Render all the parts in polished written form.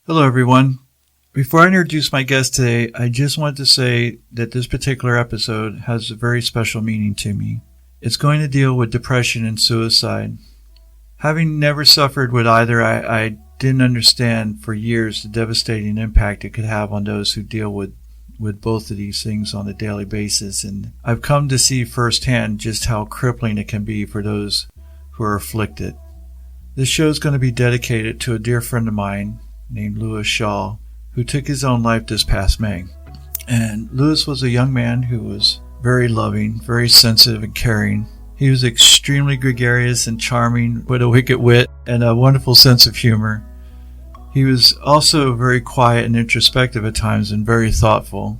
Hello, everyone. Before I introduce my guest today, I just want to say that this particular episode has a very special meaning to me. It's going to deal with depression and suicide. Having never suffered with either, I didn't understand for years the devastating impact it could have on those who deal with both of these things on a daily basis. And I've come to see firsthand just how crippling it can be for those who are afflicted. This show is going to be dedicated to a dear friend of mine named Lewis Shaw, who took his own life this past May. And Lewis was a young man who was very loving, very sensitive and caring. He was extremely gregarious and charming with a wicked wit and a wonderful sense of humor. He was also very quiet and introspective at times and very thoughtful.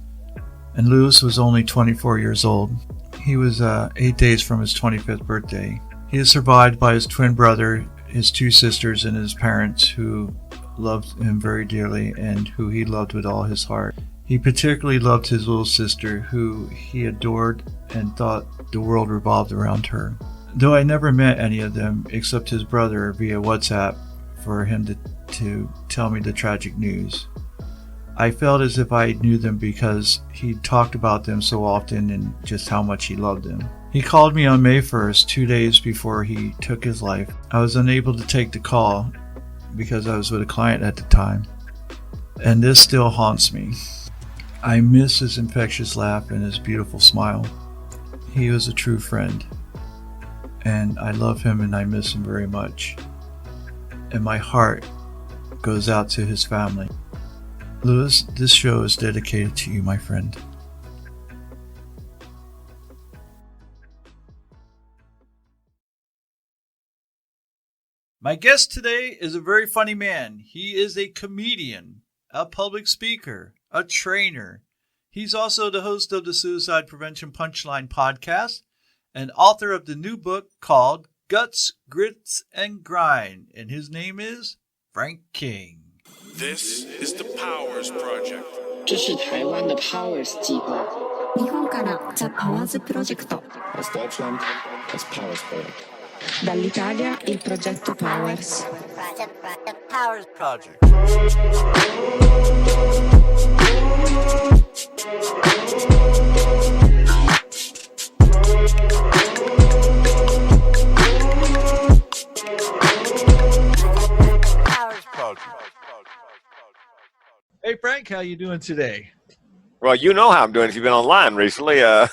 And Lewis was only 24 years old. He was 8 days from his 25th birthday. He is survived by his twin brother, his two sisters, and his parents, who loved him very dearly and who he loved with all his heart. He particularly loved his little sister, who he adored and thought the world revolved around her. Though I never met any of them except his brother via WhatsApp for him to tell me the tragic news, I felt as if I knew them because he talked about them so often and just how much he loved them. He called me on May 1st, 2 days before he took his life. I was unable to take the call because I was with a client at the time, and this still haunts me. I miss his infectious laugh and his beautiful smile. He was a true friend, and I love him and I miss him very much. And my heart goes out to his family. Lewis, this show is dedicated to you, my friend. My guest today is a very funny man. He is a comedian, a public speaker, a trainer. He's also the host of the Suicide Prevention Punchline podcast and author of the new book called Guts, Grits, and Grind. And his name is Frank King. This is the Powers Project. 这是台湾的 Powers 计划。日本から The Powers Project. Aus Deutschland das Powers Project. Dall'Italia il progetto Powers. Powers Project. Hey Frank, how you doing today? Well, you know how I'm doing if you've been online recently. How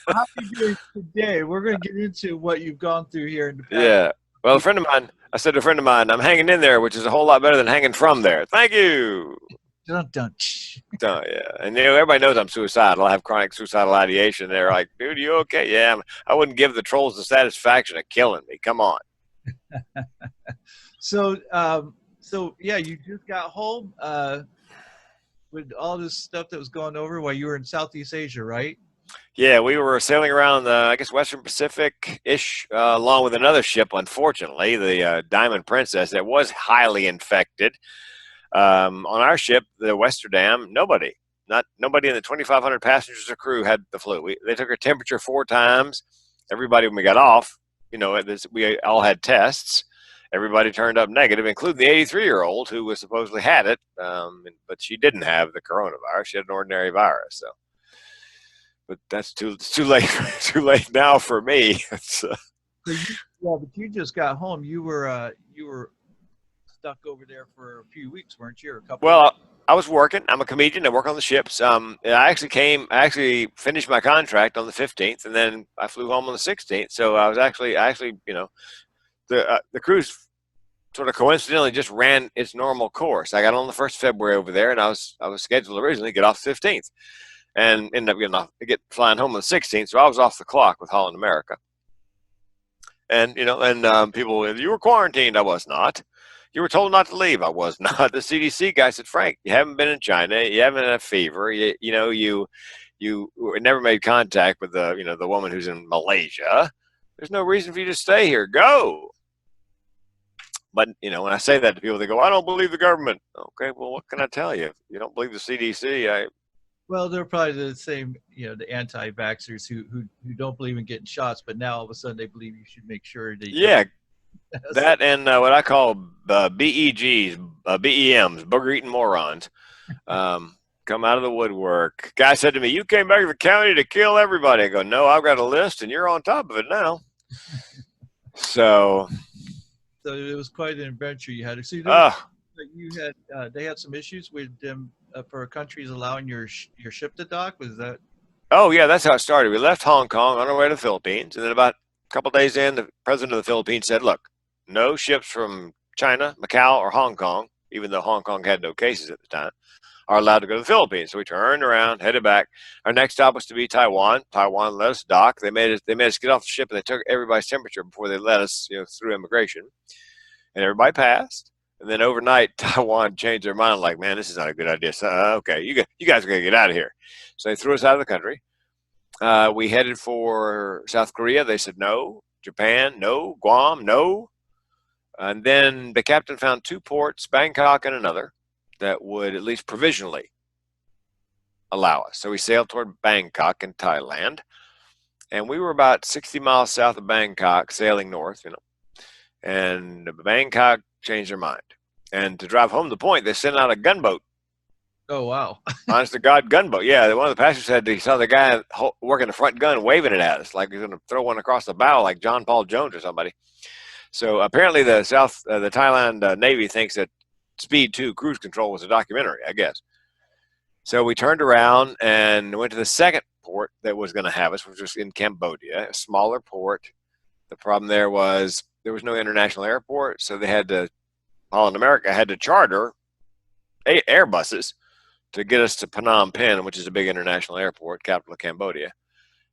are you doing today? We're going to get into what you've gone through here in the past. Yeah. Well, I said to a friend of mine, I'm hanging in there, which is a whole lot better than hanging from there. Thank you. Dun, dun. Oh, yeah. And everybody knows I'm suicidal. I have chronic suicidal ideation. They're like, dude, you okay? Yeah. I wouldn't give the trolls the satisfaction of killing me. Come on. So yeah, you just got home with all this stuff that was going over while you were in Southeast Asia, right? Yeah, we were sailing around the, I guess, Western Pacific-ish, along with another ship, unfortunately, the Diamond Princess, that was highly infected. On our ship, the Westerdam, nobody in the 2,500 passengers or crew had the flu. They took her temperature 4 times. Everybody, when we got off, we all had tests. Everybody turned up negative, including the 83-year-old who was supposedly had it, but she didn't have the coronavirus. She had an ordinary virus. So, but that's too late. Too late now for me. But you just got home. You were stuck over there for a few weeks, weren't you? Or a couple. Well, I was working. I'm a comedian. I work on the ships. I actually finished my contract on the 15th, and then I flew home on the 16th. So I was actually, the cruise sort of coincidentally just ran its normal course. I got on the 1st of February over there, and I was scheduled originally to get off the 15th, and ended up flying home on the 16th. So I was off the clock with Holland America. And people, you were quarantined. I was not. You were told not to leave. I was not. The CDC guy said, Frank, you haven't been in China. You haven't had a fever. You never made contact with the woman who's in Malaysia. There's no reason for you to stay here. Go. But, when I say that to people, they go, I don't believe the government. Okay, well, what can I tell you? If you don't believe the CDC, Well, they're probably the same, the anti-vaxxers who don't believe in getting shots, but now all of a sudden they believe you should make sure that. Yeah, That and what I call BEGs, BEMs, booger eating morons, come out of the woodwork. Guy said to me, "You came back to the county to kill everybody." I go, "No, I've got a list, and you're on top of it now." So, So it was quite an adventure you had. So uh, you had they had some issues with them for countries allowing your ship to dock. Was that? oh yeah, that's how it started. We left Hong Kong on our way to the Philippines, and then about a couple of days in, the president of the Philippines said, "Look, no ships from China, Macau, or Hong Kong, even though Hong Kong had no cases at the time, are allowed to go to the Philippines." So we turned around, headed back. Our next stop was to be Taiwan. Taiwan let us dock. They made us get off the ship, and they took everybody's temperature before they let us, through immigration. And everybody passed. And then overnight, Taiwan changed their mind, like, "Man, this is not a good idea." So, okay, you guys are gonna get out of here. So they threw us out of the country. We headed for South Korea. They said no. Japan, no. Guam, no. And then the captain found two ports, Bangkok and another, that would at least provisionally allow us. So we sailed toward Bangkok in Thailand, and we were about 60 miles south of Bangkok, sailing north, and Bangkok changed their mind. And to drive home the point, they sent out a gunboat. Oh wow! Honest to God, gunboat. Yeah, one of the passengers said he saw the guy working the front gun waving it at us like he's going to throw one across the bow like John Paul Jones or somebody. So apparently the Thailand Navy thinks that Speed 2 cruise control was a documentary, I guess. So we turned around and went to the second port that was going to have us, which was in Cambodia, a smaller port. The problem there was no international airport, so they had to, Holland America had to charter Airbuses to get us to Phnom Penh, which is a big international airport, capital of Cambodia.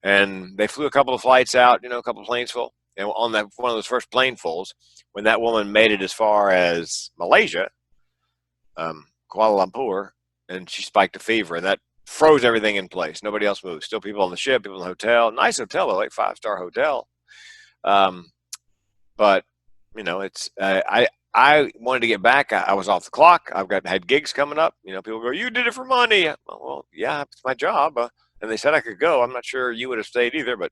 And they flew a couple of flights out, a couple of planes full. And on that one of those first planefulls, when that woman made it as far as Malaysia, Kuala Lumpur, and she spiked a fever, and that froze everything in place. Nobody else moved. Still people on the ship, people in the hotel. Nice hotel, though, like 5-star hotel. But it's I wanted to get back. I was off the clock. Had gigs coming up. People go, "You did it for money." Well, yeah, it's my job. And they said I could go. I'm not sure you would have stayed either, but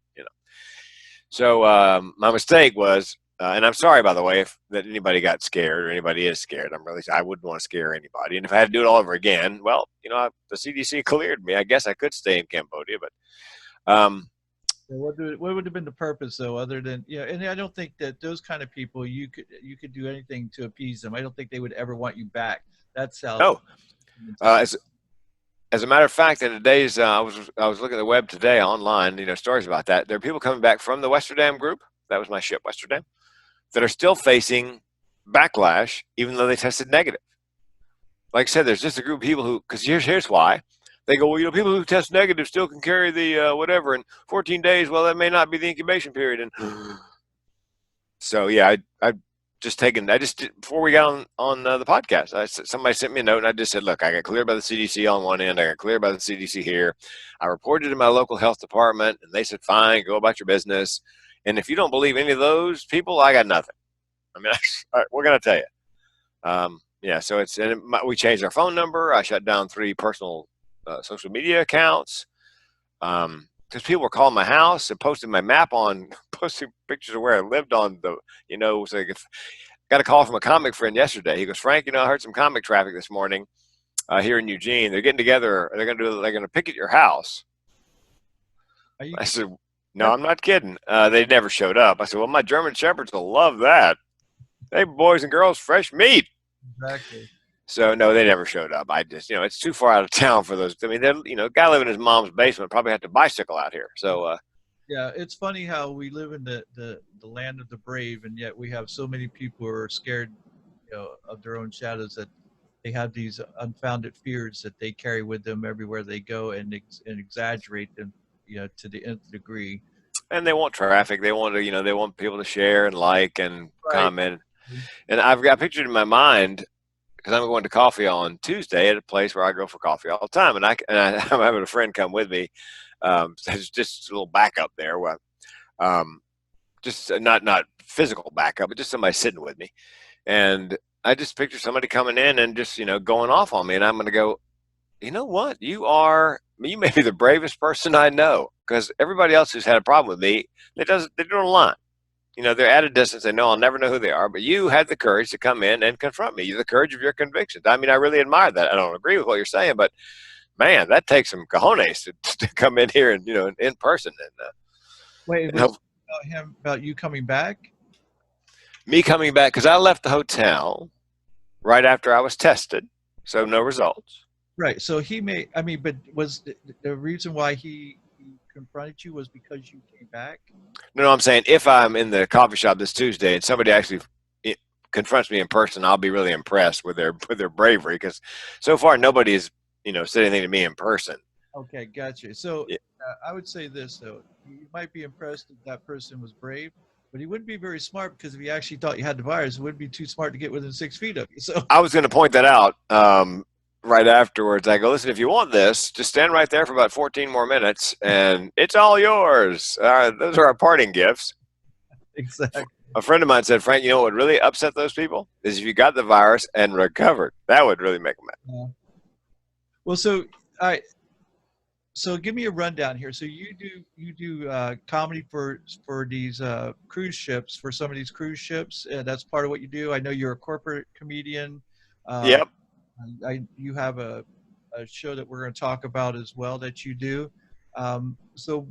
So my mistake was, and I'm sorry by the way if that anybody got scared or anybody is scared. I wouldn't want to scare anybody. And if I had to do it all over again, well, the CDC cleared me. I guess I could stay in Cambodia, but What would have been the purpose though, other than And I don't think that those kind of people you could do anything to appease them. I don't think they would ever want you back. That's how. Oh, as a matter of fact, in today's I was looking at the web today online, stories about that. There are people coming back from the Westerdam group. That was my ship, Westerdam, that are still facing backlash, even though they tested negative. Like I said, there's just a group of people who, because here's why. They go, well, people who test negative still can carry the whatever in 14 days. Well, that may not be the incubation period. And so, yeah, I just before we got on the podcast, somebody sent me a note, and I just said, look, I got cleared by the CDC on one end. I got cleared by the CDC here. I reported to my local health department, and they said, fine, go about your business. And if you don't believe any of those people, I got nothing. I mean, we're going to tell you. Yeah, so we changed our phone number. I shut down 3 personal social media accounts because people were calling my house and posting my map posting pictures of where I lived on the, so got a call from a comic friend yesterday. He goes, Frank, I heard some comic traffic this morning here in Eugene. They're getting together. They're going to picket your house. I said, no, I'm not kidding. They never showed up. I said, well, my German Shepherds will love that. Hey, boys and girls, fresh meat. Exactly. So no, they never showed up. I just, it's too far out of town for those. I mean, a guy living in his mom's basement probably had to bicycle out here. So yeah, it's funny how we live in the land of the brave, and yet we have so many people who are scared, of their own shadows, that they have these unfounded fears that they carry with them everywhere they go, and exaggerate them, to the nth degree. And they want traffic. They want to, they want people to share and like and Right. comment. And I've got pictured in my mind, because I'm going to coffee on Tuesday at a place where I go for coffee all the time, and I'm having a friend come with me. There's just a little backup there, where, just not physical backup, but just somebody sitting with me, and I just picture somebody coming in and just going off on me, and I'm going to go, you know what, you may be the bravest person I know, because everybody else who's had a problem with me, they're doing a line. they're at a distance. They know I'll never know who they are, but you had the courage to come in and confront me. The courage of your convictions. I mean, I really admire that. I don't agree with what you're saying, but man, that takes some cojones to come in here and, in person Wait, and was help it about you coming back? me coming back, because I left the hotel right after I was tested, so no results. Right. So but was the reason why he confronted you was because you came back? No, I'm saying if I'm in the coffee shop this Tuesday and somebody actually confronts me in person, I'll be really impressed with their bravery, because so far nobody has said anything to me in person. Okay, gotcha. So Yeah. I would say this though: you might be impressed if that person was brave, but he wouldn't be very smart, because if he actually thought you had the virus, it wouldn't be too smart to get within 6 feet of you. So I was going to point that out right afterwards. I go, listen, if you want this, just stand right there for about 14 more minutes, and it's all yours. Those are our parting gifts. exactly. A friend of mine said, Frank, what would really upset those people is if you got the virus and recovered. That would really make them mad. Yeah. Well, so all right. So give me a rundown here. So you do comedy for these cruise ships, for some of these cruise ships. That's part of what you do. I know you're a corporate comedian. Yep. You have a show that we're going to talk about as well that you do. So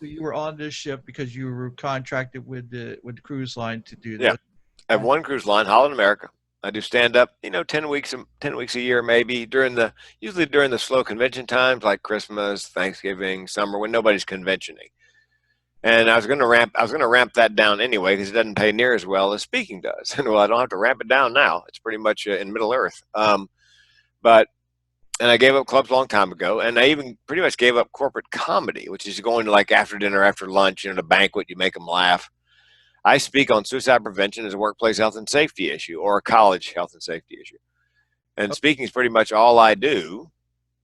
you were on this ship because you were contracted with the cruise line to do Yeah. this. I have one cruise line, Holland America. I do stand up, 10 weeks a year, maybe usually during the slow convention times like Christmas, Thanksgiving, summer, when nobody's conventioning. And I was going to ramp that down anyway, because it doesn't pay near as well as speaking does. And well, I don't have to ramp it down now. It's pretty much in Middle Earth. And I gave up clubs a long time ago, and I even pretty much gave up corporate comedy, which is going to, like, after dinner, after lunch, the banquet, you make them laugh. I speak on suicide prevention as a workplace health and safety issue, or a college health and safety issue. And speaking is pretty much all I do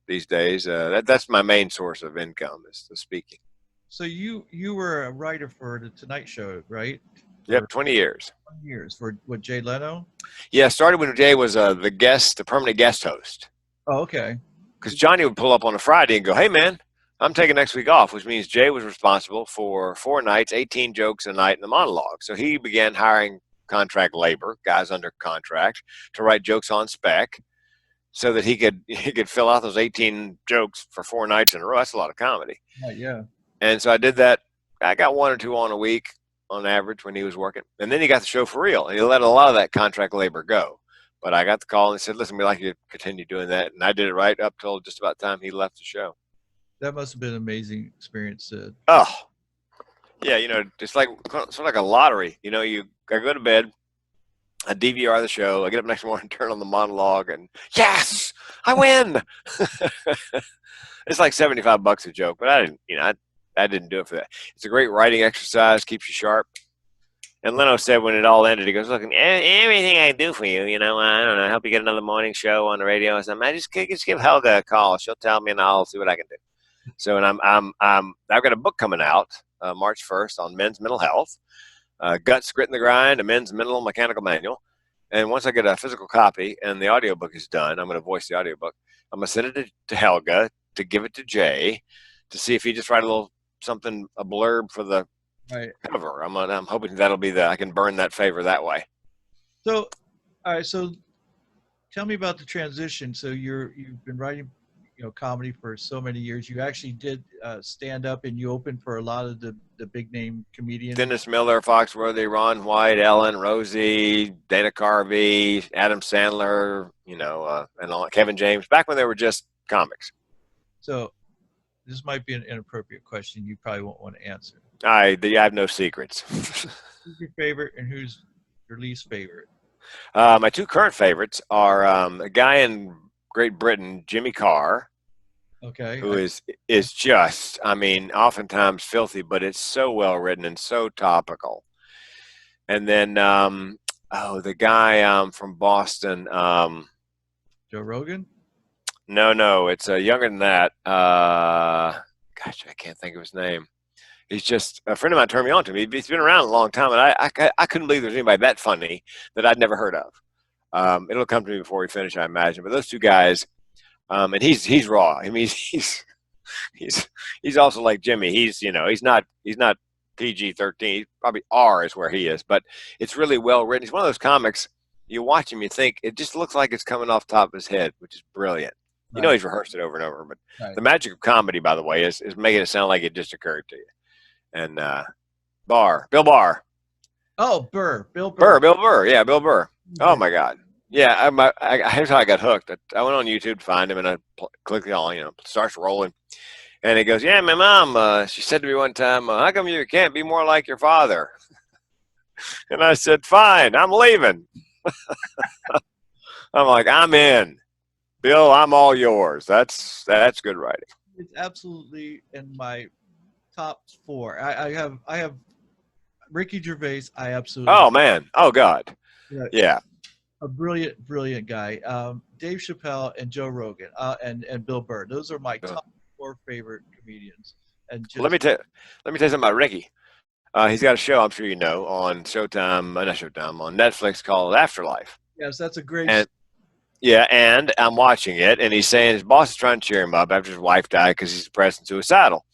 these days. That's my main source of income, is the speaking. So you were a writer for the Tonight Show, right? Yep, 20 years. 20 years for Jay Leno. Yeah, started when Jay was the permanent guest host. Oh, okay. Because Johnny would pull up on a Friday and go, "Hey, man, I'm taking next week off," which means Jay was responsible for 4 nights, 18 jokes a night in the monologue. So he began hiring contract labor, guys under contract, to write jokes on spec, so that he could fill out those 18 jokes for 4 nights in a row. That's a lot of comedy. Yeah. And so I did that. I got 1 or 2 on a week on average when he was working. And then he got the show for real, and he let a lot of that contract labor go. But I got the call and he said, "Listen, we'd like you to continue doing that." And I did it right up till just about the time he left the show. That must have been an amazing experience. Oh, yeah, it's like sort of like a lottery. I go to bed, I DVR the show, I get up next morning, turn on the monologue, and yes, I win. It's like $75 a joke, but I didn't, I didn't do it for that. It's a great writing exercise, keeps you sharp. And Leno said when it all ended, he goes, "Look, everything I do for you, I don't know, I help you get another morning show on the radio or something. I just give Helga a call. She'll tell me, and I'll see what I can do." So, and I've got a book coming out March 1st on men's mental health, Guts, Grit, and the Grind, a men's mental mechanical manual. And once I get a physical copy and the audiobook is done, I'm going to voice the audiobook. I'm going to send it to Helga to give it to Jay to see if he just write a little something, a blurb for the cover. I'm hoping that'll be I can burn that favor that way. So, all right. So, tell me about the transition. So you've been writing, comedy for so many years. You actually did stand up, and you opened for a lot of the big name comedians. Dennis Miller, Foxworthy, Ron White, Ellen, Rosie, Dana Carvey, Adam Sandler, and all, Kevin James, back when they were just comics. So this might be an inappropriate question. You probably won't want to answer. I have no secrets. Who's your favorite and who's your least favorite? My 2 current favorites are a guy in Great Britain, Jimmy Carr. Okay. Who is just, oftentimes filthy, but it's so well written and so topical. And then, the guy from Boston. Joe Rogan? No, it's younger than that. Gosh, I can't think of his name. He's just a friend of mine turned me on to him. He's been around a long time, and I couldn't believe there's anybody that funny that I'd never heard of. It'll come to me before we finish, I imagine. But those 2 guys, and he's raw. He's also like Jimmy. He's not PG-13. Probably R is where he is, but it's really well written. He's one of those comics. You watch him, you think it just looks like it's coming off the top of his head, which is brilliant. You know Right. he's rehearsed it over and over, but Right. the magic of comedy, by the way, is making it sound like it just occurred to you. And Bill Barr, Oh, Bill Burr. Bill Burr, yeah, Bill Burr. Oh Yeah. my God, yeah. Here's how I got hooked. I went on YouTube to find him, and I clicked on, starts rolling, and he goes, "Yeah, my mom. She said to me one time, how come you can't be more like your father?" And I said, "Fine, I'm leaving." I'm like, "I'm in, Bill. I'm all yours." That's good writing. It's absolutely in my top 4. I have Ricky Gervais. I absolutely Oh man. Oh God. yeah, Yeah. a brilliant guy. Dave Chappelle and Joe Rogan, and Bill Burr. Those are my top 4 favorite comedians. And Let me just tell you something about Ricky. He's got a show, I'm sure you know, on Showtime, not Showtime, on Netflix called Afterlife. yes, that's a great. And yeah, and I'm watching it, and he's saying his boss is trying to cheer him up after his wife died because he's depressed and suicidal.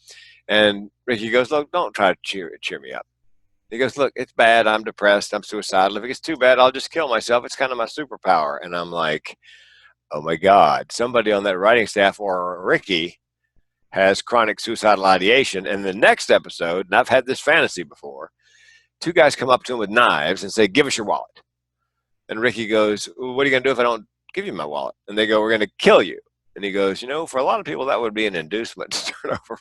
And Ricky goes, "Look, don't try to cheer me up." He goes, "Look, it's bad. I'm depressed. I'm suicidal. If it gets too bad, I'll just kill myself. It's kind of my superpower." And I'm like, "Oh my God, somebody on that writing staff or Ricky has chronic suicidal ideation." And the next episode, and I've had this fantasy before, 2 guys come up to him with knives and say, "Give us your wallet." And Ricky goes, "What are you going to do if I don't give you my wallet?" And they go, "We're going to kill you." And he goes, "For a lot of people, that would be an inducement to turn over."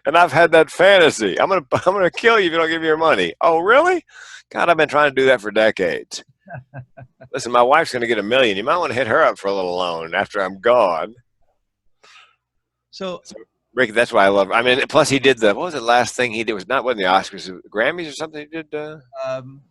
And I've had that fantasy. I'm gonna kill you if you don't give me your money. Oh, really? God, I've been trying to do that for decades. Listen, my wife's going to get $1 million. You might want to hit her up for a little loan after I'm gone. So Ricky, that's why I love. I mean, plus he did what was the last thing he did? Wasn't the Oscars, the Grammys or something? He did um,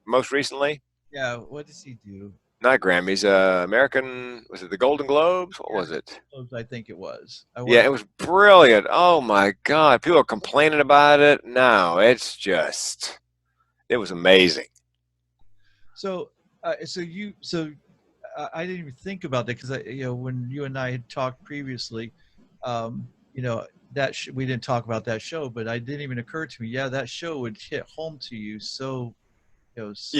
most recently. yeah, what does he do? Not Grammys. American. Was it the Golden Globes? What was it? I think it was. Yeah, it was brilliant. Oh my God, people are complaining about it. No, it's just. It was amazing. So, I didn't even think about that because when you and I had talked previously, um, you know, we didn't talk about that show, but it didn't even occur to me. Yeah, that show would hit home to you so much.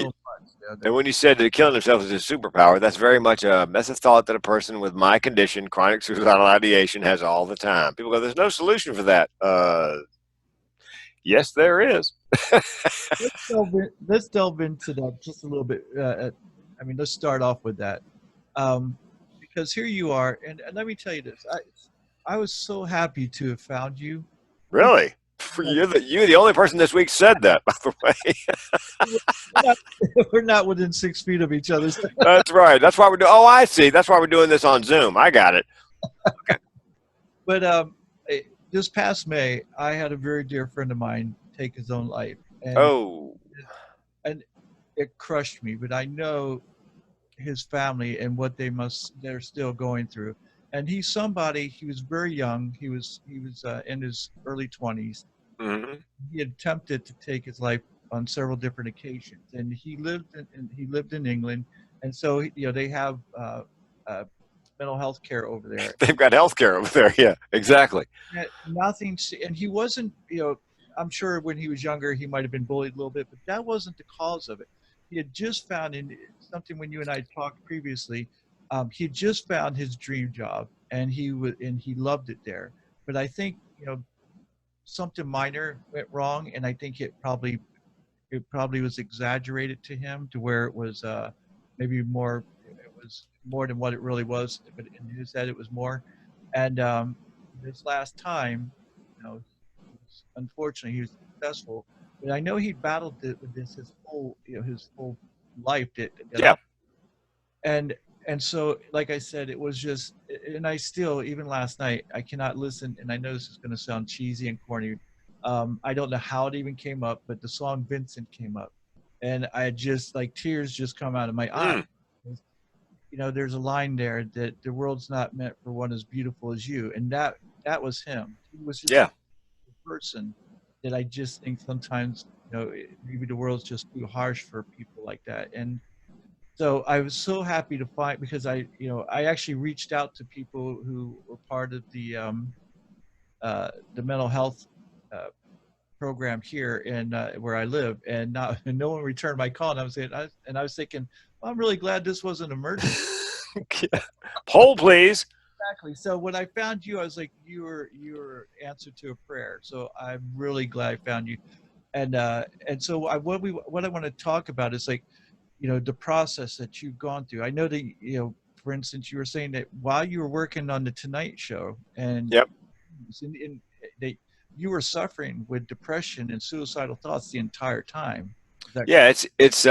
And when you said that killing himself is his superpower, that's very much that's a thought that a person with my condition, chronic suicidal ideation, has all the time. People go, "There's no solution for that." Yes, there is. Let's delve into that just a little bit. Let's start off with that, because here you are, and let me tell you this: I was so happy to have found you. Really? You're the only person this week said that, by the way. We're not within 6 feet of each other. That's right. That's why we're doing. Oh, I see. That's why we're doing this on Zoom. I got it. Okay. But this past May, I had a very dear friend of mine take his own life, and it crushed me. But I know his family and what they're still going through. And he's somebody. He was very young. He was in his early 20s. Mm-hmm. He attempted to take his life on several different occasions, and he lived in England, and so they have mental health care over there. They've got health care over there. Yeah, exactly. Nothing, and he wasn't. I'm sure when he was younger, he might have been bullied a little bit, but that wasn't the cause of it. He had just found in something when you and I talked previously. He had just found his dream job, and he loved it there. But I think something minor went wrong, and I think it probably was exaggerated to him to where it was maybe more. It was more than what it really was, but in his head it was more. And this last time, unfortunately, he was successful. But I know he battled with this his whole life. Yeah. And so, like I said, it was just, and I still, even last night, I cannot listen, and I know this is going to sound cheesy and corny. I don't know how it even came up, but the song Vincent came up, and I just, like, tears just come out of my eyes. There's a line there that the world's not meant for one as beautiful as you, and that was him. He was just a person that I just think sometimes, maybe the world's just too harsh for people like that. And so I was so happy to find, because I actually reached out to people who were part of the mental health program here in where I live, and no one returned my call. And I was thinking, well, I'm really glad this was an emergency. Poll, please. Exactly. So when I found you, I was like, you were answer to a prayer. So I'm really glad I found you. And so what I want to talk about is like, the process that you've gone through. I know that, for instance, you were saying that while you were working on the Tonight Show, and Yep. that you were suffering with depression and suicidal thoughts the entire time. Is that Yeah, it's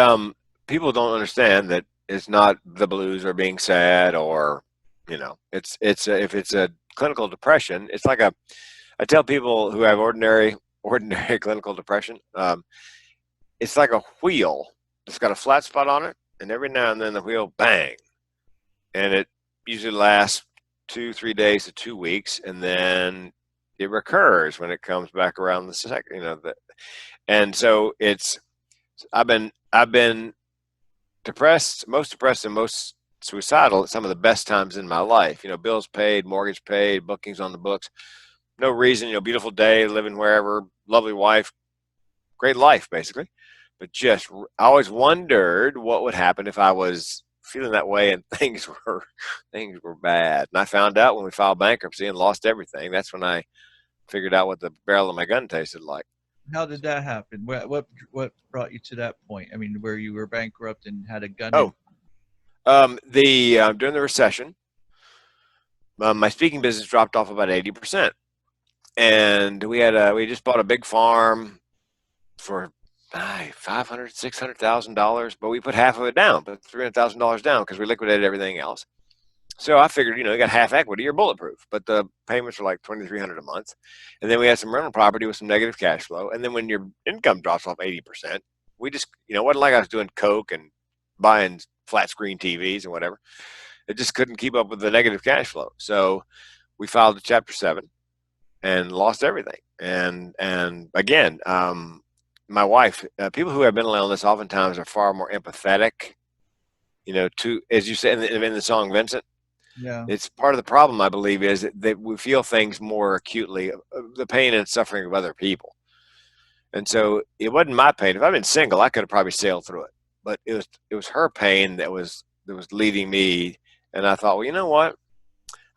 people don't understand that it's not the blues or being sad or it's if it's a clinical depression, it's like I tell people who have ordinary clinical depression, it's like a wheel that's got a flat spot on it, and every now and then the wheel bang, and it usually lasts 2 3 days to 2 weeks, and then it recurs when it comes back around the second, and so it's I've been depressed and most suicidal at some of the best times in my life. Bills paid, mortgage paid, bookings on the books. No reason, beautiful day, living wherever, lovely wife, great life, basically. But I always wondered what would happen if I was feeling that way and things were bad. And I found out when we filed bankruptcy and lost everything. That's when I figured out what the barrel of my gun tasted like. How did that happen? What brought you to that point? I mean, where you were bankrupt and had a gun. Oh, during the recession, my speaking business dropped off about 80%, and we just bought a big farm for $500,000-$600,000, but we put half of it down, put $300,000 down because we liquidated everything else. So I figured, you got half equity, you're bulletproof, but the payments were like $2,300 a month, and then we had some rental property with some negative cash flow, and then when your income drops off 80%, we just, it wasn't like I was doing coke and buying flat screen TVs and whatever. It just couldn't keep up with the negative cash flow. So we filed a Chapter 7 and lost everything. And again, my wife, people who have mental illness oftentimes are far more empathetic, to, as you said in the song Vincent. Yeah. It's part of the problem, I believe, is that we feel things more acutely, the pain and suffering of other people. And so it wasn't my pain. If I'd been single, I could have probably sailed through it. But it was her pain that was leading me. And I thought, well, you know what?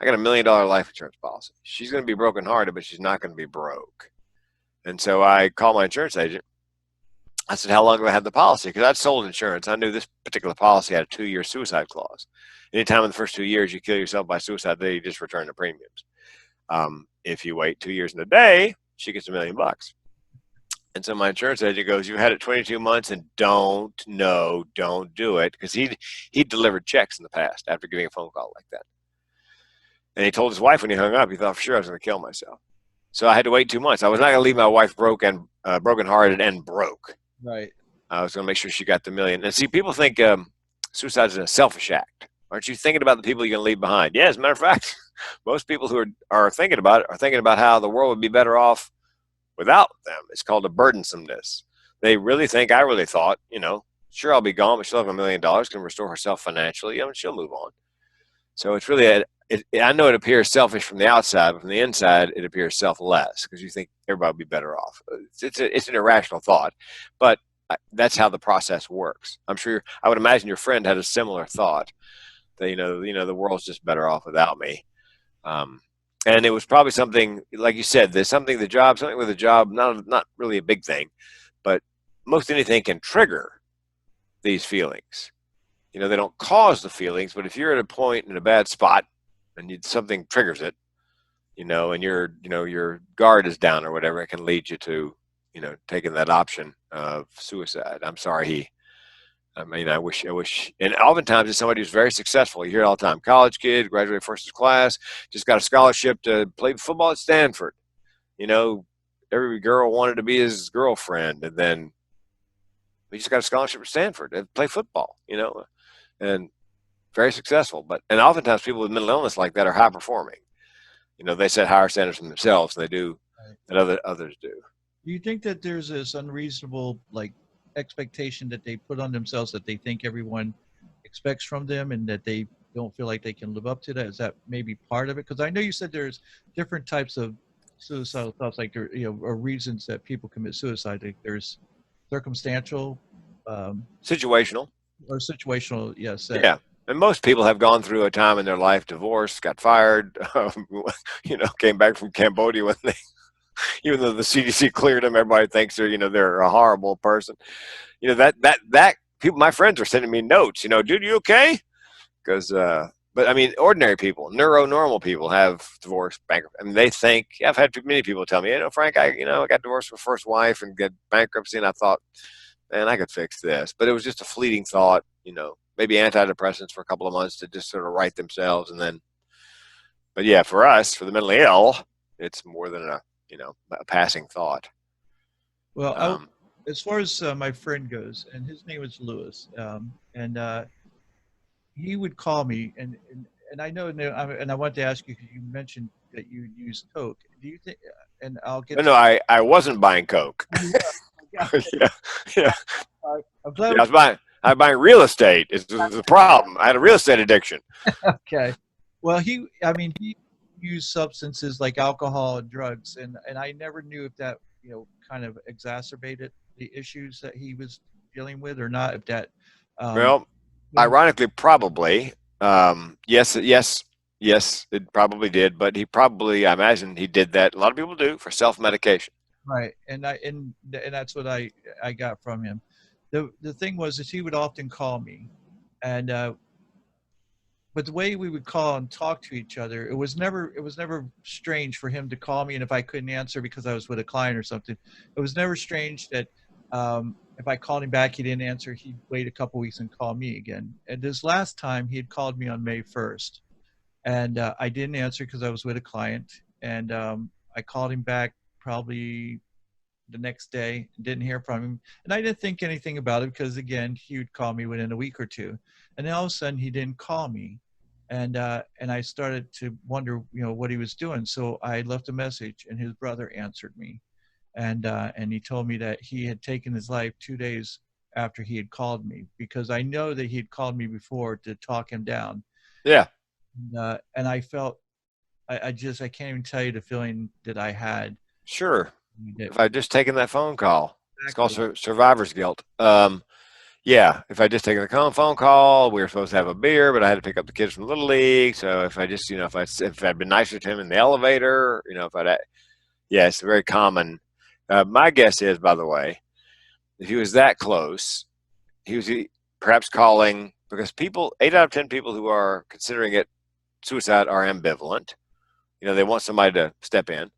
I got $1 million life insurance policy. She's going to be brokenhearted, but she's not going to be broke. And so I called my insurance agent. I said, how long have I had the policy? Because I'd sold insurance. I knew this particular policy had a 2-year suicide clause. Anytime in the first 2 years you kill yourself by suicide, they just return the premiums. If you wait 2 years and a day, she gets $1 million. And so my insurance agent goes, you had it 22 months and don't do it. Because he delivered checks in the past after getting a phone call like that. And he told his wife when he hung up, he thought for sure I was going to kill myself. So I had to wait 2 months. I was not going to leave my wife brokenhearted and broke. Right. I was going to make sure she got the $1 million. And see, people think suicide is a selfish act. Aren't you thinking about the people you're going to leave behind? Yeah, as a matter of fact, most people who are thinking about it are thinking about how the world would be better off without them. It's called a burdensomeness. They really think, I really thought, sure, I'll be gone, but she'll have $1 million, can restore herself financially, and she'll move on. So it's really, I know it appears selfish from the outside, but from the inside, it appears selfless because you think everybody would be better off. It's an irrational thought, but that's how the process works. I would imagine your friend had a similar thought that, the world's just better off without me. And it was probably something, like you said, there's something with a job, not really a big thing, but most anything can trigger these feelings. They don't cause the feelings, but if you're at a point in a bad spot and something triggers it, and your guard is down or whatever, it can lead you to, taking that option of suicide. I'm sorry. I wish, and oftentimes it's somebody who's very successful. You hear it all the time. College kid, graduated first class, just got a scholarship to play football at Stanford. Every girl wanted to be his girlfriend, and then he just got a scholarship at Stanford to play football, and very successful. And oftentimes people with mental illness like that are high performing. They set higher standards for themselves than they do that others do. Do you think that there's this unreasonable expectation that they put on themselves that they think everyone expects from them, and that they don't feel like they can live up to that? Is that maybe part of it? Because I know you said there's different types of suicidal thoughts, like there, are reasons that people commit suicide. Like there's circumstantial, um, Situational. or situational. Yes, Yeah. And most people have gone through a time in their life, divorced, got fired, came back from Cambodia when they, even though the CDC cleared them, everybody thinks they're a horrible person. That people, my friends are sending me notes, dude, you okay? Because, but I mean, ordinary people, neuronormal people have divorced, bankrupt. I mean, they think, yeah, I've had many people tell me, Frank, I got divorced from my first wife and got bankruptcy. And I thought, man, I could fix this. But it was just a fleeting thought, maybe antidepressants for a couple of months to just sort of right themselves. And then, but yeah, for us, for the mentally ill, it's more than a passing thought. Well, Um, as far as my friend goes, and his name is Lewis, and he would call me, and I know, and I wanted to ask you because you mentioned that you use Coke. Do you think? And I'll get. no, I wasn't buying Coke. Yeah, yeah, yeah, I'm glad. yeah. I was buying real estate. Is the problem? I had a real estate addiction. Okay. Well, he used substances like alcohol and drugs, and I never knew if that kind of exacerbated the issues that he was dealing with or not. If that, um, Well, ironically, probably. Yes, it probably did. But he probably, I imagine, he did that. A lot of people do for self-medication. right, and that's what I got from him. The thing was is he would often call me, and but the way we would call and talk to each other, it was never strange for him to call me, and if I couldn't answer because I was with a client or something, it was never strange that if I called him back, he didn't answer. He'd wait a couple weeks and call me again. And this last time, he had called me on May 1st, and I didn't answer because I was with a client, and I called him back probably the next day and didn't hear from him, and I didn't think anything about it because again he would call me within a week or two, and then all of a sudden he didn't call me, and I started to wonder what he was doing. So I left a message and his brother answered me, and he told me that he had taken his life 2 days after he had called me, because I know that he had called me before to talk him down. Yeah, And I felt, I can't even tell you the feeling that I had. sure. That, If I'd just taken that phone call, it's called exactly. survivor's guilt. Yeah, if I just taken the phone call, we were supposed to have a beer, but I had to pick up the kids from Little League. So if I just, if I'd been nicer to him in the elevator, yeah, it's very common. My guess is, by the way, if he was that close, he was perhaps calling because 8 out of 10 people who are considering it suicide are ambivalent. They want somebody to step in,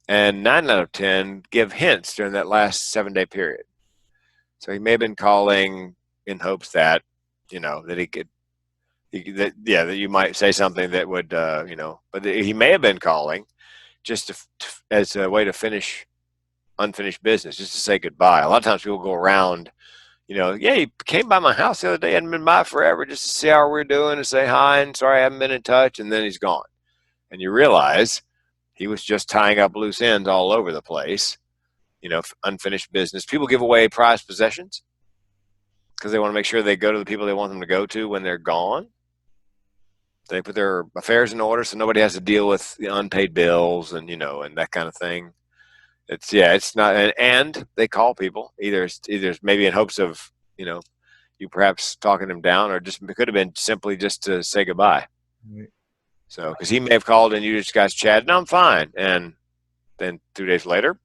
and 9 out of 10 give hints during that last 7-day period. So he may have been calling in hopes that, that he could, that you might say something that would, but he may have been calling just as a way to finish unfinished business, just to say goodbye. A lot of times people go around, yeah, he came by my house the other day, hadn't been by forever, just to see how we're doing and say hi and sorry I haven't been in touch, and then he's gone. And you realize he was just tying up loose ends all over the place, unfinished business. People give away prized possessions because they want to make sure they go to the people they want them to go to when they're gone. They put their affairs in order so nobody has to deal with the unpaid bills and and that kind of thing. It's not, and they call people either maybe in hopes of you perhaps talking them down, or just it could have been simply just to say goodbye. Right. So because he may have called and you just guys chatted, no, I'm fine, and then 2 days later,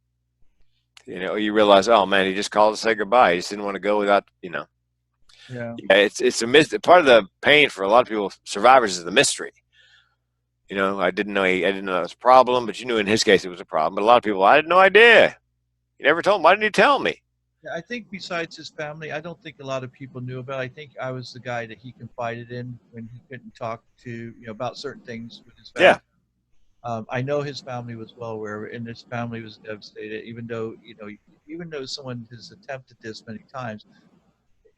you realize, oh man, he just called to say goodbye. He just didn't want to go without. Yeah. Yeah, it's a part of the pain for a lot of people. Survivors is the mystery. I didn't know it was a problem, but you knew in his case it was a problem. But a lot of people, I had no idea. He never told me. Why didn't he tell me? Yeah, I think besides his family, I don't think a lot of people knew about it. I think I was the guy that he confided in when he couldn't talk to, about certain things with his family. Yeah, I know his family was well aware, and his family was devastated. Even though someone has attempted this many times,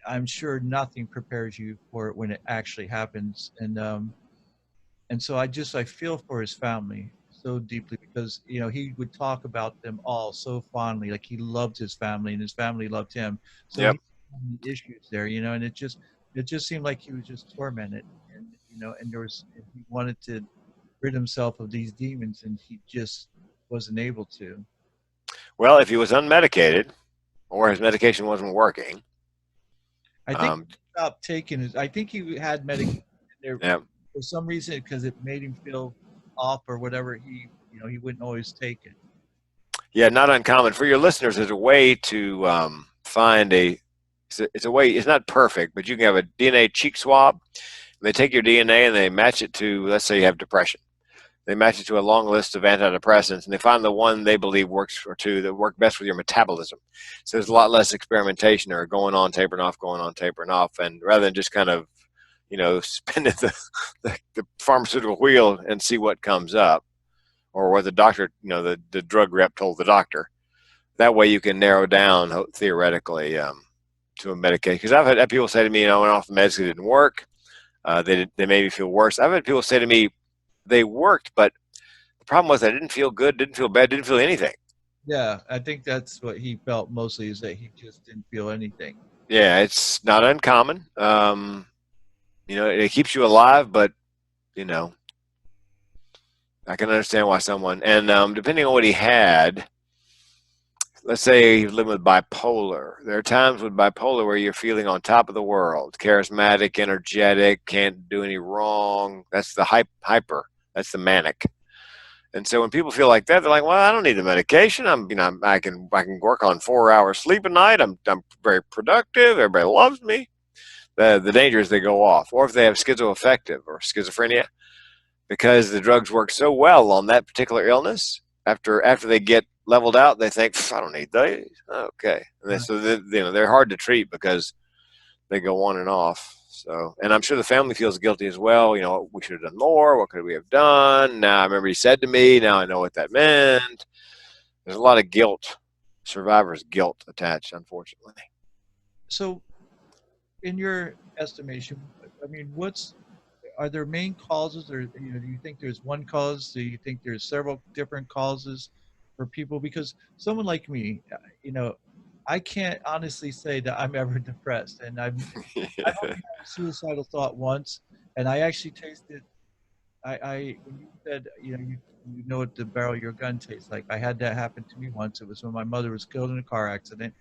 I'm sure nothing prepares you for it when it actually happens. And so I feel for his family so deeply, because he would talk about them all so fondly, like he loved his family and his family loved him. So yep, he had many issues there, and it just seemed like he was just tormented, and he wanted to rid himself of these demons, and he just wasn't able to. Well, if he was unmedicated or his medication wasn't working, I think he stopped taking it. I think he had medication there yeah, for some reason because it made him feel off or whatever. He wouldn't always take it. yeah, not uncommon for your listeners. There's a way to find it's a way. It's not perfect, but you can have a DNA cheek swab. They take your DNA and they match it to, let's say you have depression. They match it to a long list of antidepressants, and they find the one they believe works, or two that work best with your metabolism. So there's a lot less experimentation or going on, tapering off, going on, tapering off, and rather than just kind of, spinning the pharmaceutical wheel and see what comes up, or what the doctor, the drug rep told the doctor. That way you can narrow down theoretically to a medication. Because I've had people say to me, I went off the meds, it didn't work. They made me feel worse. I've had people say to me, they worked, but the problem was I didn't feel good, didn't feel bad, didn't feel anything. Yeah, I think that's what he felt mostly, is that he just didn't feel anything. Yeah, it's not uncommon. It keeps you alive, but I can understand why someone, and depending on what he had, let's say he's living with bipolar. There are times with bipolar where you're feeling on top of the world, charismatic, energetic, can't do any wrong. That's the hyper. That's the manic. And so when people feel like that, they're like, "Well, I don't need the medication. I can work on 4 hours sleep a night. I'm very productive. Everybody loves me." The danger is they go off, or if they have schizoaffective or schizophrenia, because the drugs work so well on that particular illness. After they get leveled out, they think, "I don't need these." Okay, and so they're hard to treat because they go on and off. So, and I'm sure the family feels guilty as well. We should have done more. What could we have done? Now I remember he said to me. Now I know what that meant. There's a lot of guilt, survivor's guilt attached, unfortunately. So, in your estimation, I mean, are there main causes, or do you think there's one cause? Do you think there's several different causes for people? Because someone like me, I can't honestly say that I'm ever depressed, and I've only had a suicidal thought once, and I actually tasted. When you said you know what the barrel of your gun tastes like, I had that happen to me once. It was when my mother was killed in a car accident,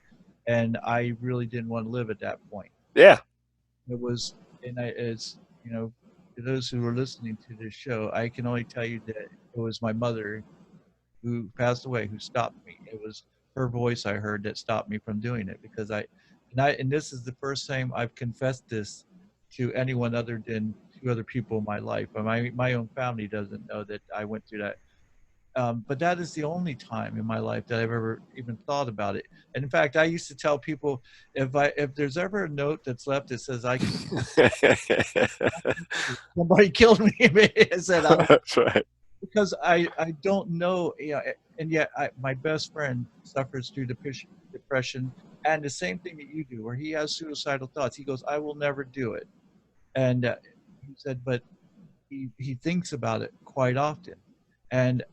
and I really didn't want to live at that point. Yeah. It was, and it's to those who are listening to this show, I can only tell you that it was my mother who passed away who stopped me. It was her voice I heard that stopped me from doing it, because and this is the first time I've confessed this to anyone other than two other people in my life. My own family doesn't know that I went through that. But that is the only time in my life that I've ever even thought about it. And in fact, I used to tell people, if there's ever a note that's left that says somebody killed me, I said, That's right. because I don't know, and yet my best friend suffers through depression, and the same thing that you do, where he has suicidal thoughts. He goes, I will never do it. And he said, but he thinks about it quite often. And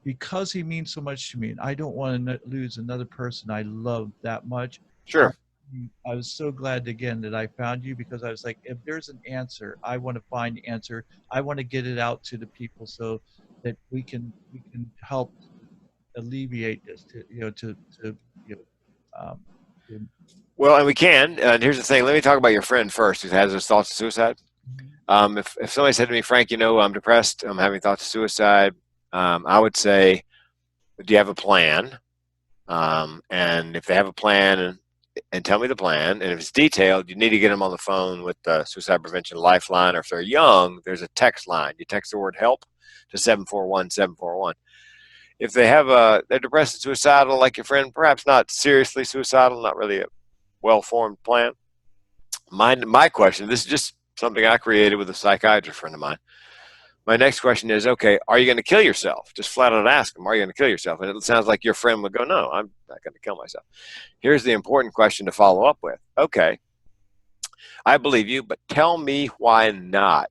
because he means so much to me, and I don't want to lose another person I love that much. Sure. I was so glad again that I found you, because I was like, if there's an answer, I want to find the answer. I want to get it out to the people so that we can help alleviate this Well, and we can. And here's the thing. Let me talk about your friend first, who has those thoughts of suicide. If somebody said to me, Frank, I'm depressed, I'm having thoughts of suicide, I would say, do you have a plan? And if they have a plan, and tell me the plan. And if it's detailed, you need to get them on the phone with the Suicide Prevention Lifeline. Or if they're young, there's a text line. You text the word help to 741-741. If they're depressed and suicidal, like your friend, perhaps not seriously suicidal, not really a well-formed plan. My question, this is just something I created with a psychiatrist friend of mine. My next question is, okay, are you going to kill yourself? Just flat out ask them, are you going to kill yourself? And it sounds like your friend would go, no, I'm not going to kill myself. Here's the important question to follow up with. Okay, I believe you, but tell me why not.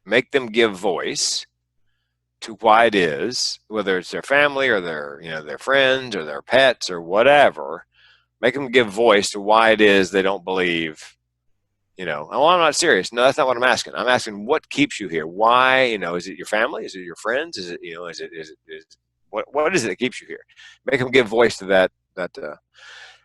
Make them give voice to why it is, whether it's their family or their friends or their pets or whatever. Make them give voice to why it is they don't believe Oh, I'm not serious. No, that's not what I'm asking. I'm asking what keeps you here. Why? Is it your family? Is it your friends? Is it what is it that keeps you here? Make them give voice to that.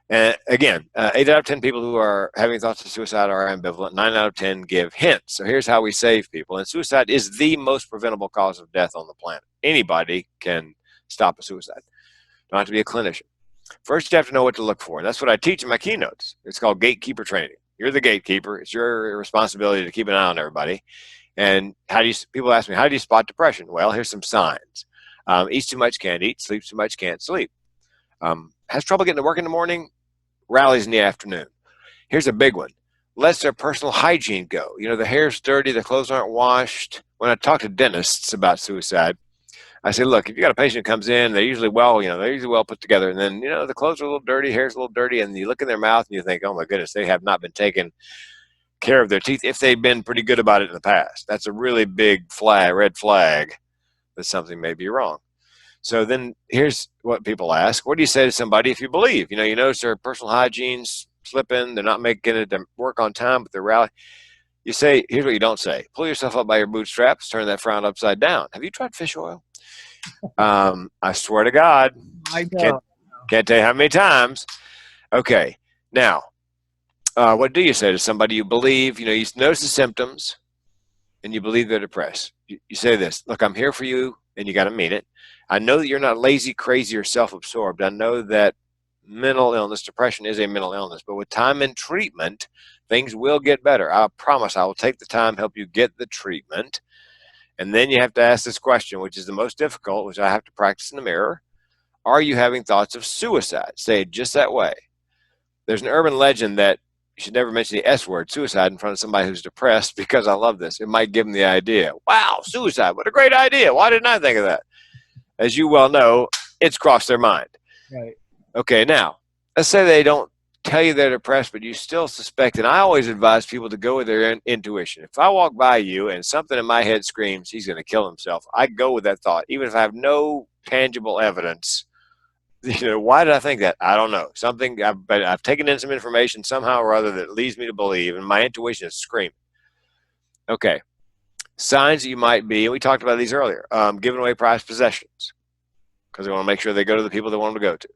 And again, 8 out of 10 people who are having thoughts of suicide are ambivalent. 9 out of 10 give hints. So here's how we save people. And suicide is the most preventable cause of death on the planet. Anybody can stop a suicide. Don't have to be a clinician. First, you have to know what to look for. And that's what I teach in my keynotes. It's called gatekeeper training. You're the gatekeeper. It's your responsibility to keep an eye on everybody. And people ask me, how do you spot depression? Well, here's some signs. Eats too much, can't eat. Sleeps too much, can't sleep. Has trouble getting to work in the morning, rallies in the afternoon. Here's a big one. Lets their personal hygiene go. The hair's dirty, the clothes aren't washed. When I talk to dentists about suicide, I say, look, if you got a patient who comes in, they're usually well put together, and then, the clothes are a little dirty, hair's a little dirty, and you look in their mouth and you think, oh my goodness, they have not been taking care of their teeth if they've been pretty good about it in the past. That's a really big red flag that something may be wrong. So then here's what people ask. What do you say to somebody if you believe? You notice their personal hygiene's slipping, they're not making it to work on time, but they're rallying. You say, here's what you don't say. Pull yourself up by your bootstraps, turn that frown upside down. Have you tried fish oil? I swear to God, I know. can't tell you how many times. Okay, now, what do you say to somebody you believe? You notice the symptoms, and you believe they're depressed. You say this: look, I'm here for you, and you got to mean it. I know that you're not lazy, crazy, or self-absorbed. I know that mental illness, depression is a mental illness, but with time and treatment, things will get better. I promise I will take the time, help you get the treatment. And then you have to ask this question, which is the most difficult, which I have to practice in the mirror. Are you having thoughts of suicide? Say it just that way. There's an urban legend that you should never mention the S word, suicide, in front of somebody who's depressed, because I love this. It might give them the idea. Wow, suicide, what a great idea. Why didn't I think of that? As you well know, it's crossed their mind. Right. Okay, now, let's say they don't tell you they're depressed, but you still suspect, and I always advise people to go with their intuition. If I walk by you and something in my head screams he's going to kill himself, I go with that thought, even if I have no tangible evidence. Why did I think that? I don't know. But I've taken in some information somehow or other that leads me to believe, and my intuition is screaming. Okay, signs that you might be, and we talked about these earlier, giving away prized possessions because they want to make sure they go to the people they want them to go to.